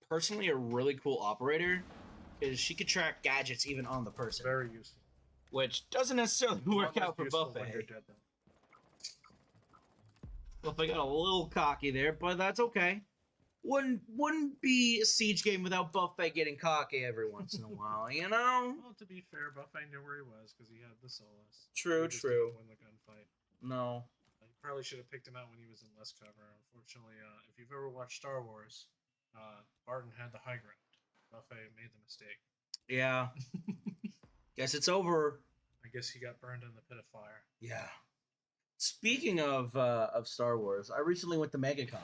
Speaker 1: personally a really cool operator, is she could track gadgets even on the person.
Speaker 2: Very useful.
Speaker 1: Which doesn't necessarily work out for Buffet. Buffet got a little cocky there, but that's okay. Wouldn't be a Siege game without Buffet getting cocky every once in a while, you know?
Speaker 2: Well, to be fair, Buffet knew where he was because he had the Solus.
Speaker 1: True,
Speaker 2: He just
Speaker 1: true.
Speaker 2: didn't win the gunfight.
Speaker 1: No.
Speaker 2: You probably should have picked him out when he was in less cover. Unfortunately, if you've ever watched Star Wars, Barton had the high ground. Buffet made the mistake.
Speaker 1: Yeah. Guess it's over.
Speaker 2: I guess he got burned in the pit of fire.
Speaker 1: Yeah. Speaking of Star Wars, I recently went to MegaCon.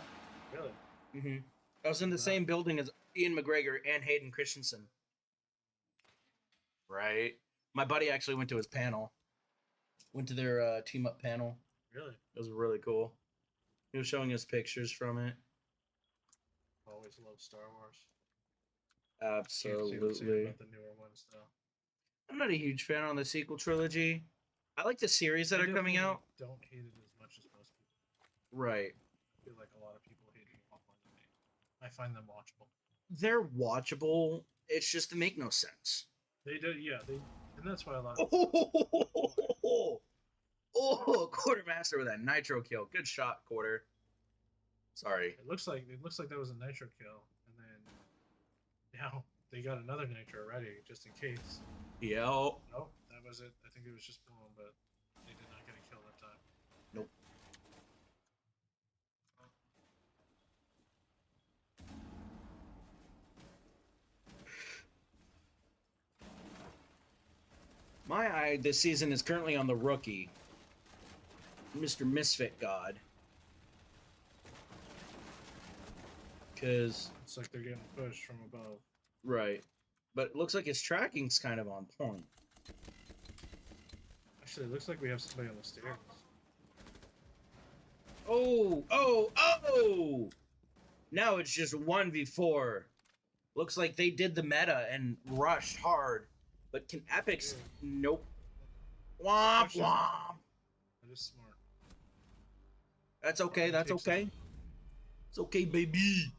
Speaker 2: Really?
Speaker 1: Mm-hmm. I was in the same building as Ian McGregor and Hayden Christensen. Right. My buddy actually went to his panel. Went to their team up panel.
Speaker 2: Really?
Speaker 1: It was really cool. He was showing us pictures from it.
Speaker 2: Always love Star Wars.
Speaker 1: Absolutely.
Speaker 2: Can't say about the newer ones though.
Speaker 1: I'm not a huge fan on the sequel trilogy. I like the series that are coming out.
Speaker 2: Don't hate it as much as most people.
Speaker 1: Right.
Speaker 2: I feel like a lot of people hate it a lot more than me. I find them watchable.
Speaker 1: They're watchable. It's just they make no sense.
Speaker 2: They do, yeah. And that's why a lot.
Speaker 1: Oh, Quartermaster with that nitro kill. Good shot, Quarter. Sorry.
Speaker 2: It looks like that was a nitro kill, and then now they got another nitro ready just in case.
Speaker 1: Yeah.
Speaker 2: Nope, that was it. I think it was just blown, but they did not get a kill that time.
Speaker 1: Nope. My eye this season is currently on the rookie, Mr. Misfit God. Because...
Speaker 2: It's like they're getting pushed from above.
Speaker 1: Right. But it looks like his tracking's kind of on point.
Speaker 2: Actually, it looks like we have somebody on the stairs.
Speaker 1: Oh! Now it's just 1v4. Looks like they did the meta and rushed hard. But can Epics... Nope. Womp womp!
Speaker 2: That is smart.
Speaker 1: That's okay, that's okay. It's okay, baby.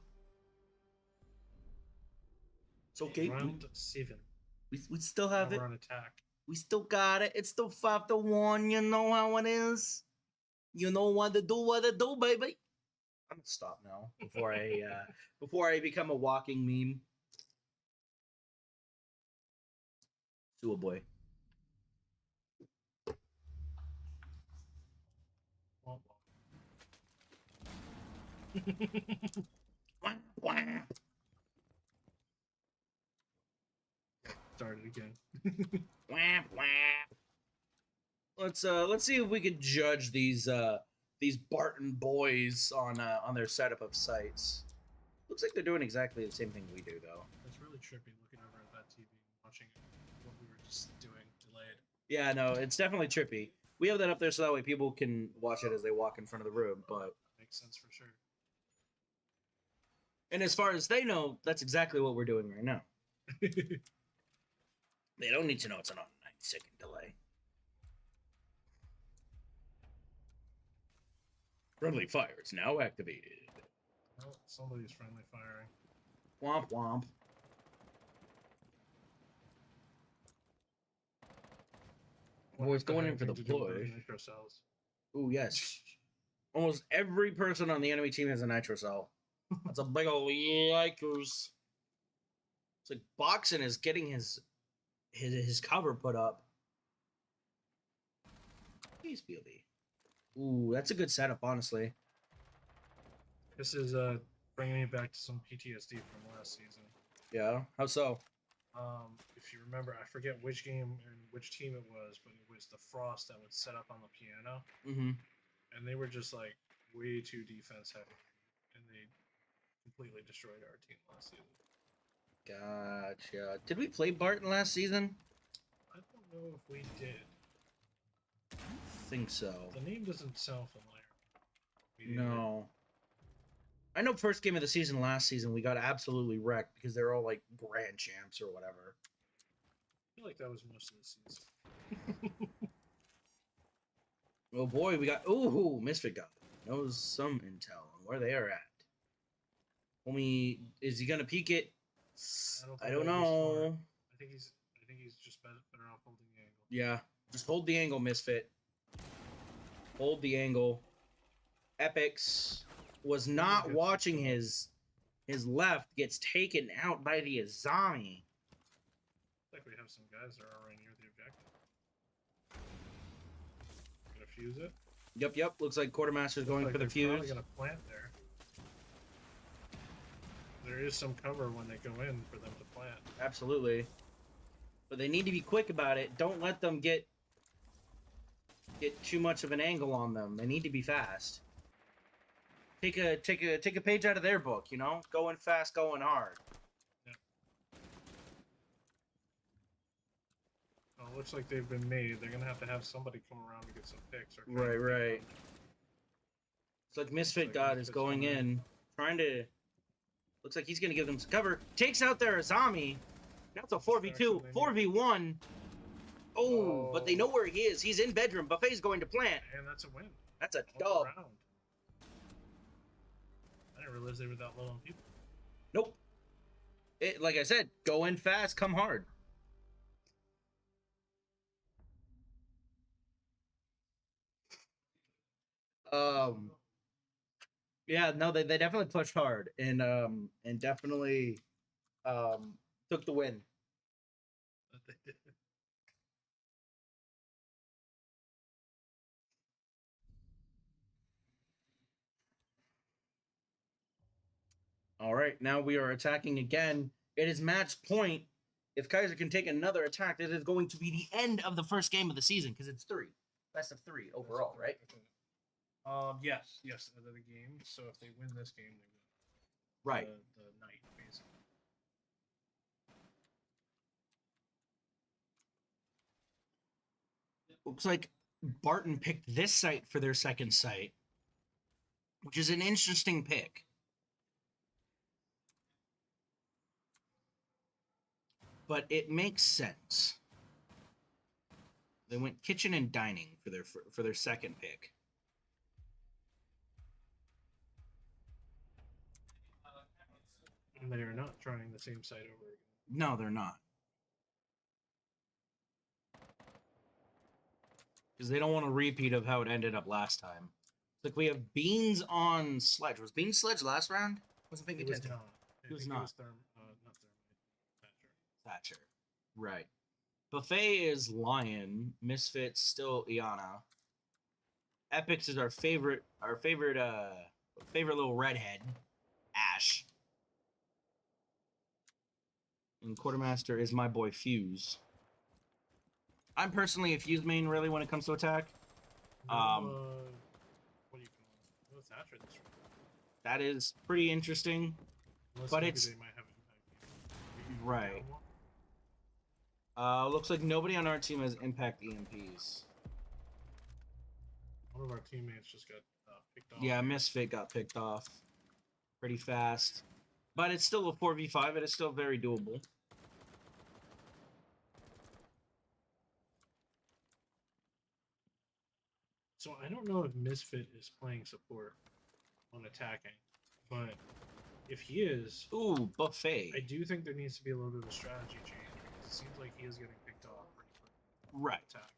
Speaker 1: It's okay.
Speaker 2: Round 7.
Speaker 1: We still have it.
Speaker 2: We're on attack.
Speaker 1: We still got it. It's still 5-1. You know how it is. You know what to do, baby. I'm gonna stop now before I become a walking meme. Sua boy.
Speaker 2: Womp
Speaker 1: Wah, wah.
Speaker 2: Started again.
Speaker 1: Wah, wah. Let's see if we can judge these Barton boys on their setup of sites. Looks like they're doing exactly the same thing we do, though.
Speaker 2: It's really trippy looking over at that TV and watching what we were just doing delayed.
Speaker 1: Yeah, no, it's definitely trippy. We have that up there so that way people can watch it as they walk in front of the room. But
Speaker 2: Makes sense for sure.
Speaker 1: and as far as they know, that's exactly what we're doing right now. They don't need to know it's on a 9-second delay. Friendly fire is now activated.
Speaker 2: Oh, somebody's friendly firing.
Speaker 1: Womp womp. Boys going in for the push.
Speaker 2: Nitro cells.
Speaker 1: Ooh, yes. Almost every person on the enemy team has a nitro cell. That's a big ol' yikers. It's like Boxing is getting his cover put up. Please, BLB. Ooh, that's a good setup, honestly.
Speaker 2: This is bringing me back to some PTSD from last season.
Speaker 1: Yeah, how so?
Speaker 2: If you remember, I forget which game and which team it was, but it was the Frost that would set up on the piano,
Speaker 1: Mm-hmm.
Speaker 2: and they were just like way too defense heavy, and they completely destroyed our team last season.
Speaker 1: Gotcha. Did we play Barton last season?
Speaker 2: I don't know if we did.
Speaker 1: I think so.
Speaker 2: The name doesn't sound familiar. We didn't.
Speaker 1: No. I know first game of the season last season we got absolutely wrecked because they're all like grand champs or whatever.
Speaker 2: I feel like that was most of the season.
Speaker 1: Oh boy, we got Misfit guy knows some intel on where they are at. Homie, is he gonna peek it? I don't know.
Speaker 2: I think he's just better off holding the angle.
Speaker 1: Yeah, just hold the angle, Misfit. Hold the angle. Epix was not watching his left, gets taken out by the Azami.
Speaker 2: Looks like we have some guys that are already near the objective. Gonna fuse it.
Speaker 1: Yep. Looks like Quartermaster's going for the fuse.
Speaker 2: Probably gonna plant there. There is some cover when they go in for them to plant.
Speaker 1: Absolutely. But they need to be quick about it. Don't let them get too much of an angle on them. They need to be fast. Take a page out of their book, you know? Going fast, going hard.
Speaker 2: Yep. Well, it looks like they've been made. They're gonna have somebody come around to get some picks. Or
Speaker 1: Right. It's like Misfit God is going in, trying to. Looks like he's gonna give them some cover. Takes out their Azami. That's a 4v2, 4v1. Oh, but they know where he is. He's in bedroom. Buffet's going to plant.
Speaker 2: And that's a win.
Speaker 1: That's a
Speaker 2: All
Speaker 1: dub.
Speaker 2: around. I didn't realize they were that low on people.
Speaker 1: Nope. Like I said, go in fast, come hard. Yeah, no, they definitely pushed hard and definitely took the win. All right, now we are attacking again. It is match point. If Keiser can take another attack, it is going to be the end of the first game of the season because it's 3. Best of 3 overall, right?
Speaker 2: Yes, of the game. So if they win this game, they win.
Speaker 1: Right.
Speaker 2: The night, basically.
Speaker 1: Looks like Barton picked this site for their second site, which is an interesting pick. But it makes sense. They went kitchen and dining for their second pick.
Speaker 2: And they are not trying the same site over again.
Speaker 1: No, they're not. Because they don't want a repeat of how it ended up last time. It's like we have Beans on Sledge. Was Beans Sledge last round? Wasn't paying attention.
Speaker 2: It was not. Not
Speaker 1: Thatcher. Right. Buffet is Lion. Misfits still Iana. Epix is our favorite little redhead, Ash. And Quartermaster is my boy Fuse. I'm personally a Fuse main really when it comes to attack.
Speaker 2: No, what do you call it? No Thatcher this round.
Speaker 1: That is pretty interesting.
Speaker 2: Unless
Speaker 1: But
Speaker 2: maybe
Speaker 1: it's-
Speaker 2: they might have impact.
Speaker 1: Right. Looks like nobody on our team has impact EMPs.
Speaker 2: One of our teammates just got picked off.
Speaker 1: Yeah, Misfit got picked off pretty fast. But it's still a 4v5. It is still very doable.
Speaker 2: So I don't know if Misfit is playing support on attacking, but if he is,
Speaker 1: Ooh, Buffet.
Speaker 2: I do think there needs to be a little bit of a strategy change because it seems like he is getting picked off pretty quick.
Speaker 1: Right.
Speaker 2: Attack.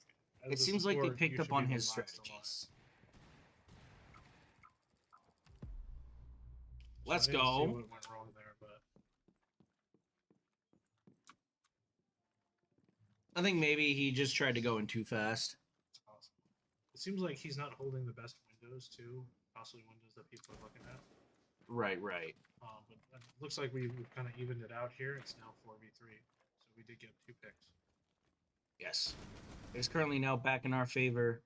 Speaker 1: It seems like they picked up on his strategies. Let's
Speaker 2: I didn't see
Speaker 1: go.
Speaker 2: what went wrong there, but
Speaker 1: I think maybe he just tried to go in too fast.
Speaker 2: it's possible. It seems like he's not holding the best windows too, possibly windows that people are looking at.
Speaker 1: Right, right.
Speaker 2: But it looks like we've kind of evened it out here. It's now 4v3, so we did get 2 picks.
Speaker 1: Yes. It's currently now back in our favor.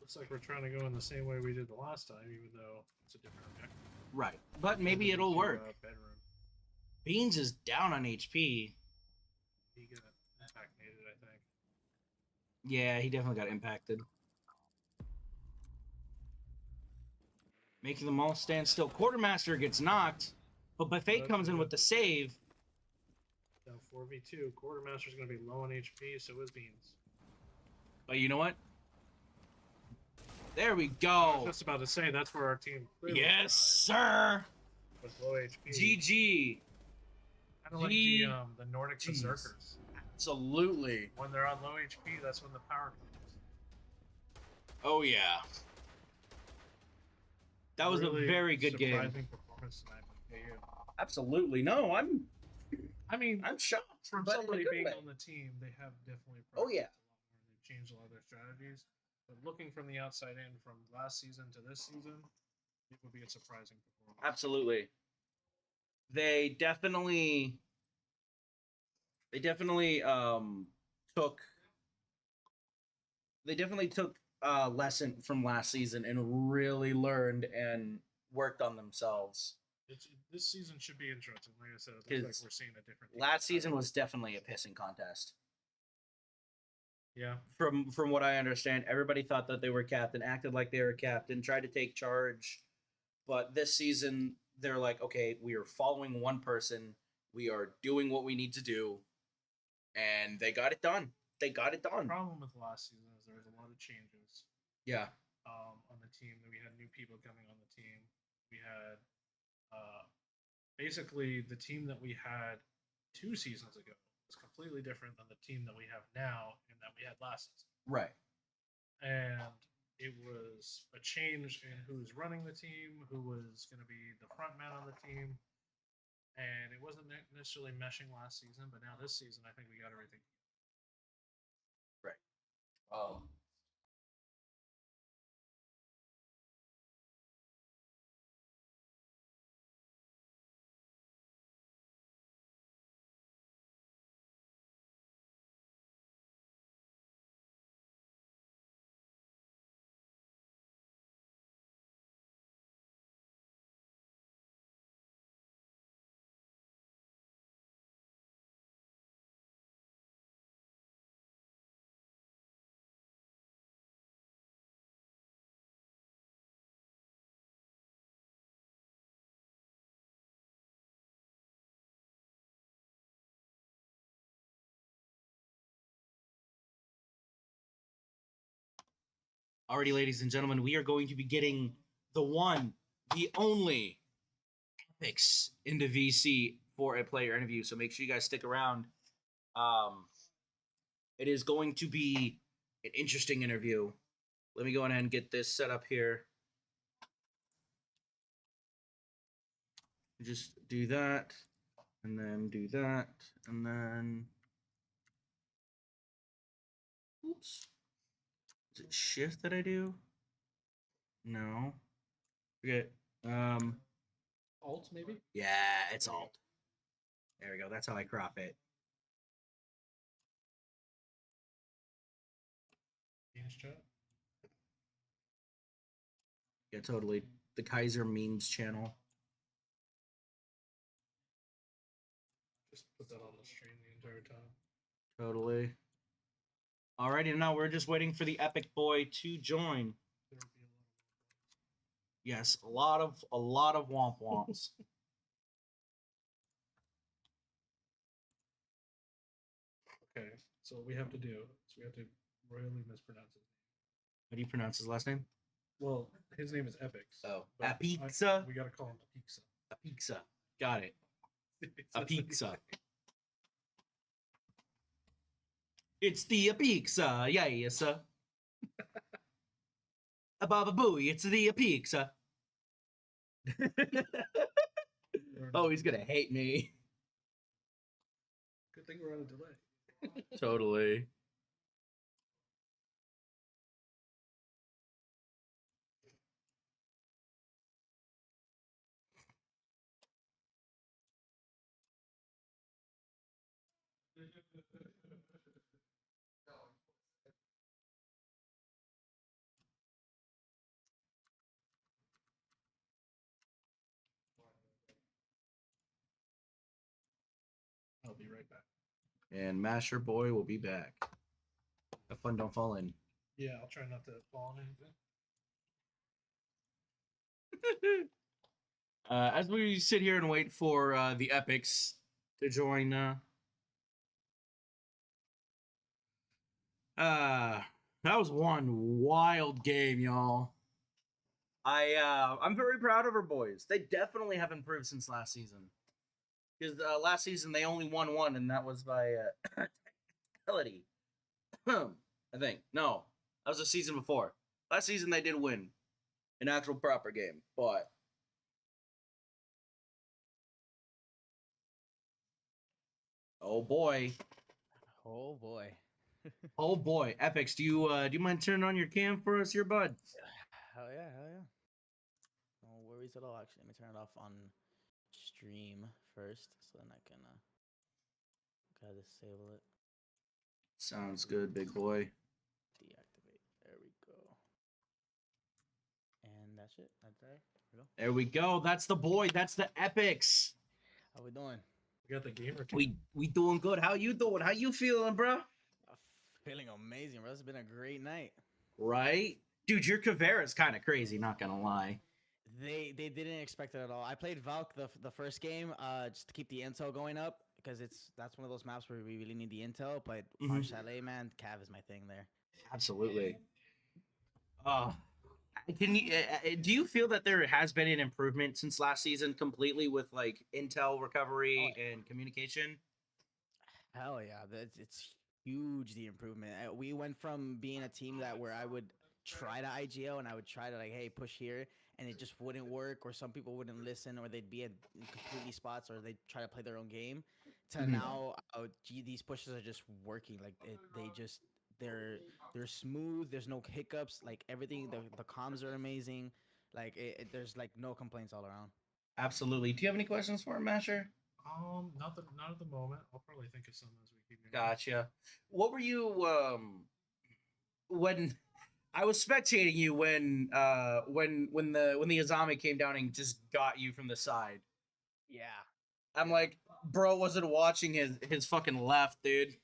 Speaker 2: Looks like we're trying to go in the same way we did the last time, even though it's a different objective.
Speaker 1: Right. But maybe it'll work. Beans is down on HP.
Speaker 2: He got impacted, I think.
Speaker 1: Yeah, he definitely got impacted. Making them all stand still. Quartermaster gets knocked, but Buffet comes in with the save.
Speaker 2: Now 4v2. Quartermaster's going to be low on HP, so is Beans.
Speaker 1: But you know what? There we
Speaker 2: I was
Speaker 1: go.
Speaker 2: just about to say, that's where our team clearly
Speaker 1: Yes,
Speaker 2: thrives,
Speaker 1: sir.
Speaker 2: with low HP.
Speaker 1: GG.
Speaker 2: Kind of like the Nordic
Speaker 1: Jeez.
Speaker 2: Berserkers.
Speaker 1: Absolutely.
Speaker 2: When they're on low HP, that's when the power comes.
Speaker 1: Oh, yeah. That was
Speaker 2: Really
Speaker 1: a very good game.
Speaker 2: surprising performance tonight by KU.
Speaker 1: Absolutely. No, I'm shocked.
Speaker 2: From
Speaker 1: but in a
Speaker 2: somebody
Speaker 1: good
Speaker 2: being
Speaker 1: way.
Speaker 2: on the team, they have definitely
Speaker 1: Oh, yeah.
Speaker 2: practiced a lot more. They've changed a lot of their strategies. But looking from the outside in, from last season to this season, it would be a surprising performance.
Speaker 1: Absolutely. They definitely took a lesson from last season and really learned and worked on themselves.
Speaker 2: This season should be interesting. Like I said, it looks like we're seeing a different team.
Speaker 1: Last season was definitely a pissing contest.
Speaker 2: Yeah.
Speaker 1: From what I understand, everybody thought that they were captain, acted like they were captain, tried to take charge. But this season, they're like, okay, we are following one person. We are doing what we need to do. And they got it done. They got it
Speaker 2: The
Speaker 1: done.
Speaker 2: problem with last season is there was a lot of changes
Speaker 1: Yeah.
Speaker 2: on the team. We had new people coming on the team. We had basically the team that we had 2 seasons ago was completely different than the team that we have now and that we had last season.
Speaker 1: Right.
Speaker 2: And it was a change in who's running the team, who was going to be the front man on the team. And it wasn't necessarily meshing last season, but now this season, I think we got everything.
Speaker 3: Oh.
Speaker 1: Alrighty, ladies and gentlemen, we are going to be getting the one, the only picks into VC for a player interview. So make sure you guys stick around. It is going to be an interesting interview. Let me go ahead and get this set up here. Just do that, and then do that, and then oops. Is it shift that I do? No. Forget.
Speaker 2: Alt maybe.
Speaker 1: Yeah, it's
Speaker 2: There you go.
Speaker 1: alt. There we go. That's how I crop it.
Speaker 2: Games chat.
Speaker 1: Yeah, totally. The Keiser memes channel.
Speaker 2: Just put that on the stream the entire time.
Speaker 1: Totally. Alrighty, now we're just waiting for the epic boy to join.
Speaker 2: There would be a lot of
Speaker 1: Yes, a lot of womp womps.
Speaker 2: Okay, so what we have to do is we have to royally mispronounce it.
Speaker 1: How do you pronounce his last name?
Speaker 2: Well, his name is Epix.
Speaker 1: Oh,
Speaker 2: but
Speaker 1: Apiksa.
Speaker 2: We gotta call him Apiksa.
Speaker 1: Apiksa. Got it.
Speaker 2: That's the
Speaker 1: Apiksa. It's the Apiksa. Yes. A baba booey. It's the Apiksa. Oh, he's gonna hate me.
Speaker 2: Good thing we're on a delay.
Speaker 1: Totally.
Speaker 2: I'll be right back.
Speaker 1: And Masher Boy will be back. Have fun, don't fall in.
Speaker 2: Yeah, I'll try not to fall on anything.
Speaker 1: As we sit here and wait for the epics to join, that was one wild game, y'all. I'm very proud of our boys. They definitely have improved since last season. Because last season they only won one, and that was by technicality. I think no, that was the season before. Last season they did win an actual proper game, but oh boy,
Speaker 3: Oh boy.
Speaker 1: oh boy, Epics, do you mind turning on your cam for us, here, bud?
Speaker 3: Hell yeah, hell yeah. No worries at all. Actually, let me turn it off on stream first, so then I can gotta disable it.
Speaker 1: Sounds good, big boy.
Speaker 3: Deactivate. There we go. And that's it. That's there. There we go.
Speaker 1: There we go. That's the boy. That's the Epics.
Speaker 3: How we doing?
Speaker 2: We got the gamer.
Speaker 1: We doing good. How you doing? How you feeling, bro?
Speaker 3: Feeling amazing, bro. It's been a great night.
Speaker 1: Right, dude. Your Caveira's kind of crazy. Not gonna lie.
Speaker 3: They didn't expect it at all. I played Valk the first game just to keep the intel going up because that's one of those maps where we really need the intel. But on Chalet, man, Cav is my thing there.
Speaker 1: Absolutely. Can you do you feel that there has been an improvement since last season completely with like intel recovery and communication?
Speaker 3: Hell yeah, it's huge, the improvement. We went from being a team where I would try to IGL and I would try to like, hey, push here, and it just wouldn't work, or some people wouldn't listen, or they'd be at completely spots, or they'd try to play their own game. To now, these pushes are just working. Like they're smooth. There's no hiccups. Like everything, the comms are amazing. Like there's like no complaints all around.
Speaker 1: Absolutely. Do you have any questions for him, Masher?
Speaker 2: Not at the moment. I'll probably think of some as we keep going.
Speaker 1: Gotcha. What were you when I was spectating you when the Azami came down and just got you from the side?
Speaker 3: Yeah.
Speaker 1: I'm like, bro wasn't watching his fucking left, dude.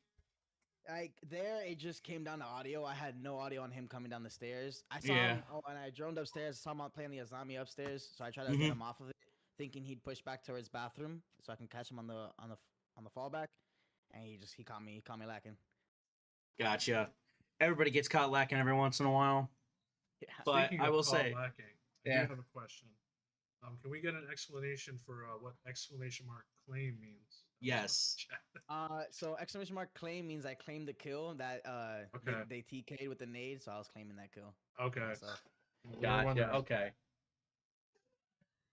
Speaker 3: Like there, it just came down to audio. I had no audio on him coming down the stairs. I saw him when I droned upstairs. I saw him playing the Azami upstairs, so I tried to get him off of it, thinking he'd push back towards bathroom so I can catch him on the fallback, and he caught me lacking.
Speaker 1: Gotcha. Everybody gets caught lacking every once in a while.
Speaker 3: Yeah.
Speaker 1: But
Speaker 2: Speaking
Speaker 1: I
Speaker 2: of
Speaker 1: will
Speaker 2: call
Speaker 1: say,
Speaker 2: lacking, I do have a question. Can we get an explanation for what exclamation mark claim means?
Speaker 1: Yes.
Speaker 3: So exclamation mark claim means I claimed the kill that they TK'd with the nade, so I was claiming that kill.
Speaker 2: Okay.
Speaker 1: Gotcha. Okay.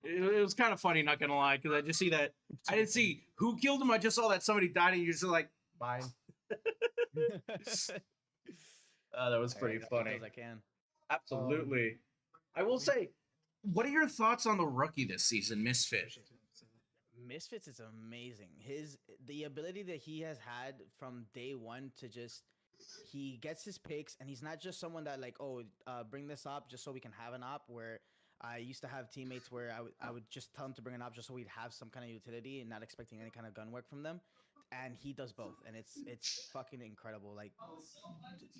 Speaker 1: It was kind of funny, not gonna lie, because I just see that I didn't see who killed him. I just saw that somebody died, and you're just like, mine. That was
Speaker 3: I
Speaker 1: pretty
Speaker 3: got as
Speaker 1: funny.
Speaker 3: I can.
Speaker 1: Absolutely. I will say, what are your thoughts on the rookie this season, Misfit?
Speaker 3: Misfits is amazing. The ability that he has had from day one to just he gets his picks, and he's not just someone that like, oh, bring this up just so we can have an op. Where I used to have teammates where I would just tell them to bring an op just so we'd have some kind of utility and not expecting any kind of gun work from them. And he does both, and it's fucking incredible. Like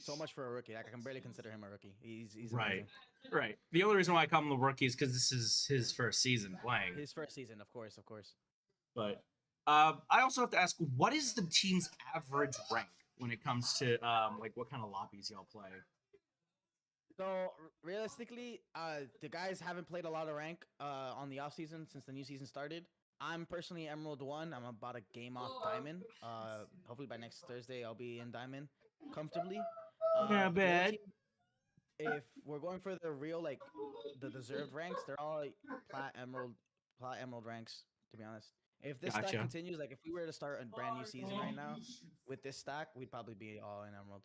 Speaker 3: so much for a rookie. Like, I can barely consider him a rookie. He's
Speaker 1: Right.
Speaker 3: amazing.
Speaker 1: Right. The only reason why I call him the rookie is because this is his first season playing.
Speaker 3: His first season, of course, of course.
Speaker 1: But I also have to ask, what is the team's average rank when it comes to like what kind of lobbies y'all play?
Speaker 3: So realistically, the guys haven't played a lot of rank on the off season since the new season started. I'm personally Emerald 1. I'm about a game off Diamond. Hopefully by next Thursday I'll be in Diamond comfortably.
Speaker 1: Not
Speaker 3: The other
Speaker 1: bad.
Speaker 3: team, if we're going for the real like the deserved ranks, they're all like plat emerald ranks. To be honest, if this stack
Speaker 1: Gotcha.
Speaker 3: continues, like if we were to start a brand new season right now with this stack, we'd probably be all in emerald.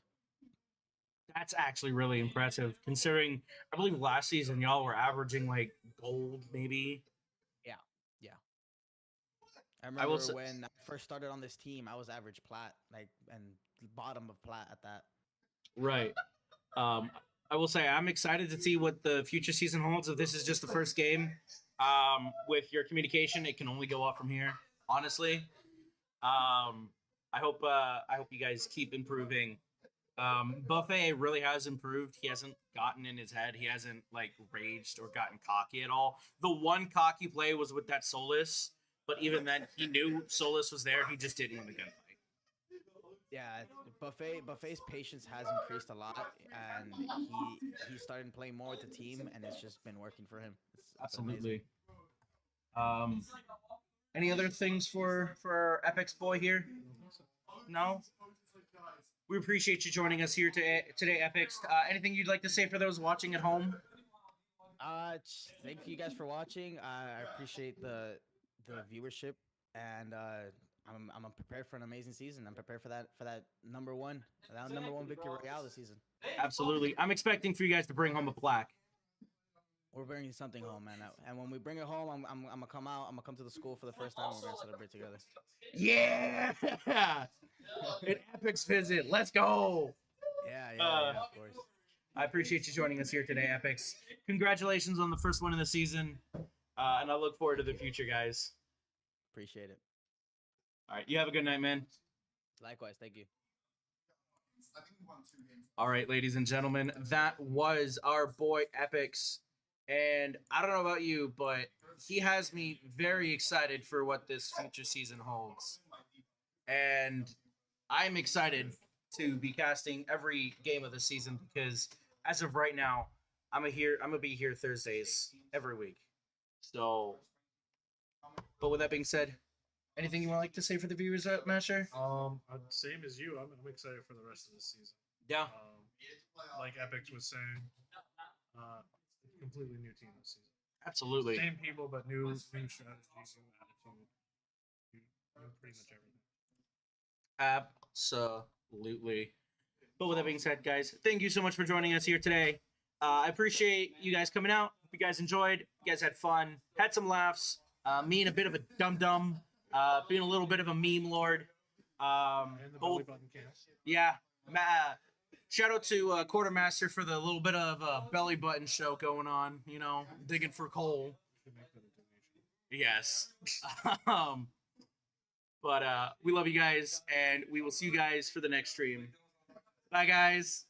Speaker 1: That's actually really impressive, considering I believe last season y'all were averaging like gold, maybe.
Speaker 3: Yeah, yeah. I
Speaker 1: I will
Speaker 3: remember
Speaker 1: say,
Speaker 3: when I first started on this team, I was average plat, like, and bottom of plat at that.
Speaker 1: right. I will say I'm excited to see what the future season holds. If this is just the first game, with your communication, it can only go up from here. Honestly, I hope you guys keep improving. Buffet really has improved. He hasn't gotten in his head. He hasn't like raged or gotten cocky at all. The one cocky play was with that Solus, but even then, he knew Solus was there. He just didn't win the gunfight.
Speaker 3: Yeah, Buffet's patience has increased a lot, and he started playing more with the team, and it's just been working for him. It's amazing.
Speaker 1: Absolutely. Um, any other things for our Epic's boy here? No. We appreciate you joining us here today, Epics. Anything you'd like to say for those watching at home?
Speaker 3: Thank you guys for watching. I appreciate the viewership, and I'm prepared for an amazing season. I'm prepared for that number one victory royale this season.
Speaker 1: Absolutely. I'm expecting for you guys to bring home a plaque.
Speaker 3: We're bringing something home, man. And when we bring it home, I'm gonna come out. I'm gonna come to the school for the first time. And we're gonna celebrate together.
Speaker 1: Yeah! An Epic's visit. Let's go.
Speaker 3: Yeah, of course.
Speaker 1: I appreciate you joining us here today, Epics. Congratulations on the first one of the season. And I look forward to the future, guys.
Speaker 3: Appreciate it.
Speaker 1: All right. You have a good night, man.
Speaker 3: Likewise. Thank you.
Speaker 1: All right, ladies and gentlemen, that was our boy Epics. And I don't know about you, but he has me very excited for what this future season holds. And I'm excited to be casting every game of the season because as of right now, I'm gonna be here Thursdays every week. So, but with that being said, anything you would like to say for the viewers, Masher?
Speaker 2: Same as you. I'm excited for the rest of the season.
Speaker 1: Yeah.
Speaker 2: Like Epic was saying, completely new team this season.
Speaker 1: Absolutely.
Speaker 2: Same people, but new strategies, new attitude, new pretty much everything.
Speaker 1: Absolutely. But with that being said, guys, thank you so much for joining us here today. I appreciate you guys coming out. Hope you guys enjoyed. You guys had fun, had some laughs. Me and a bit of a dum-dum, being a little bit of a meme lord.
Speaker 2: And the belly button camp.
Speaker 1: Yeah. Shout out to Quartermaster for the little bit of belly button show going on, you know, digging for coal.
Speaker 2: Should make that a donation.
Speaker 1: Yes. But we love you guys, and we will see you guys for the next stream. Bye, guys.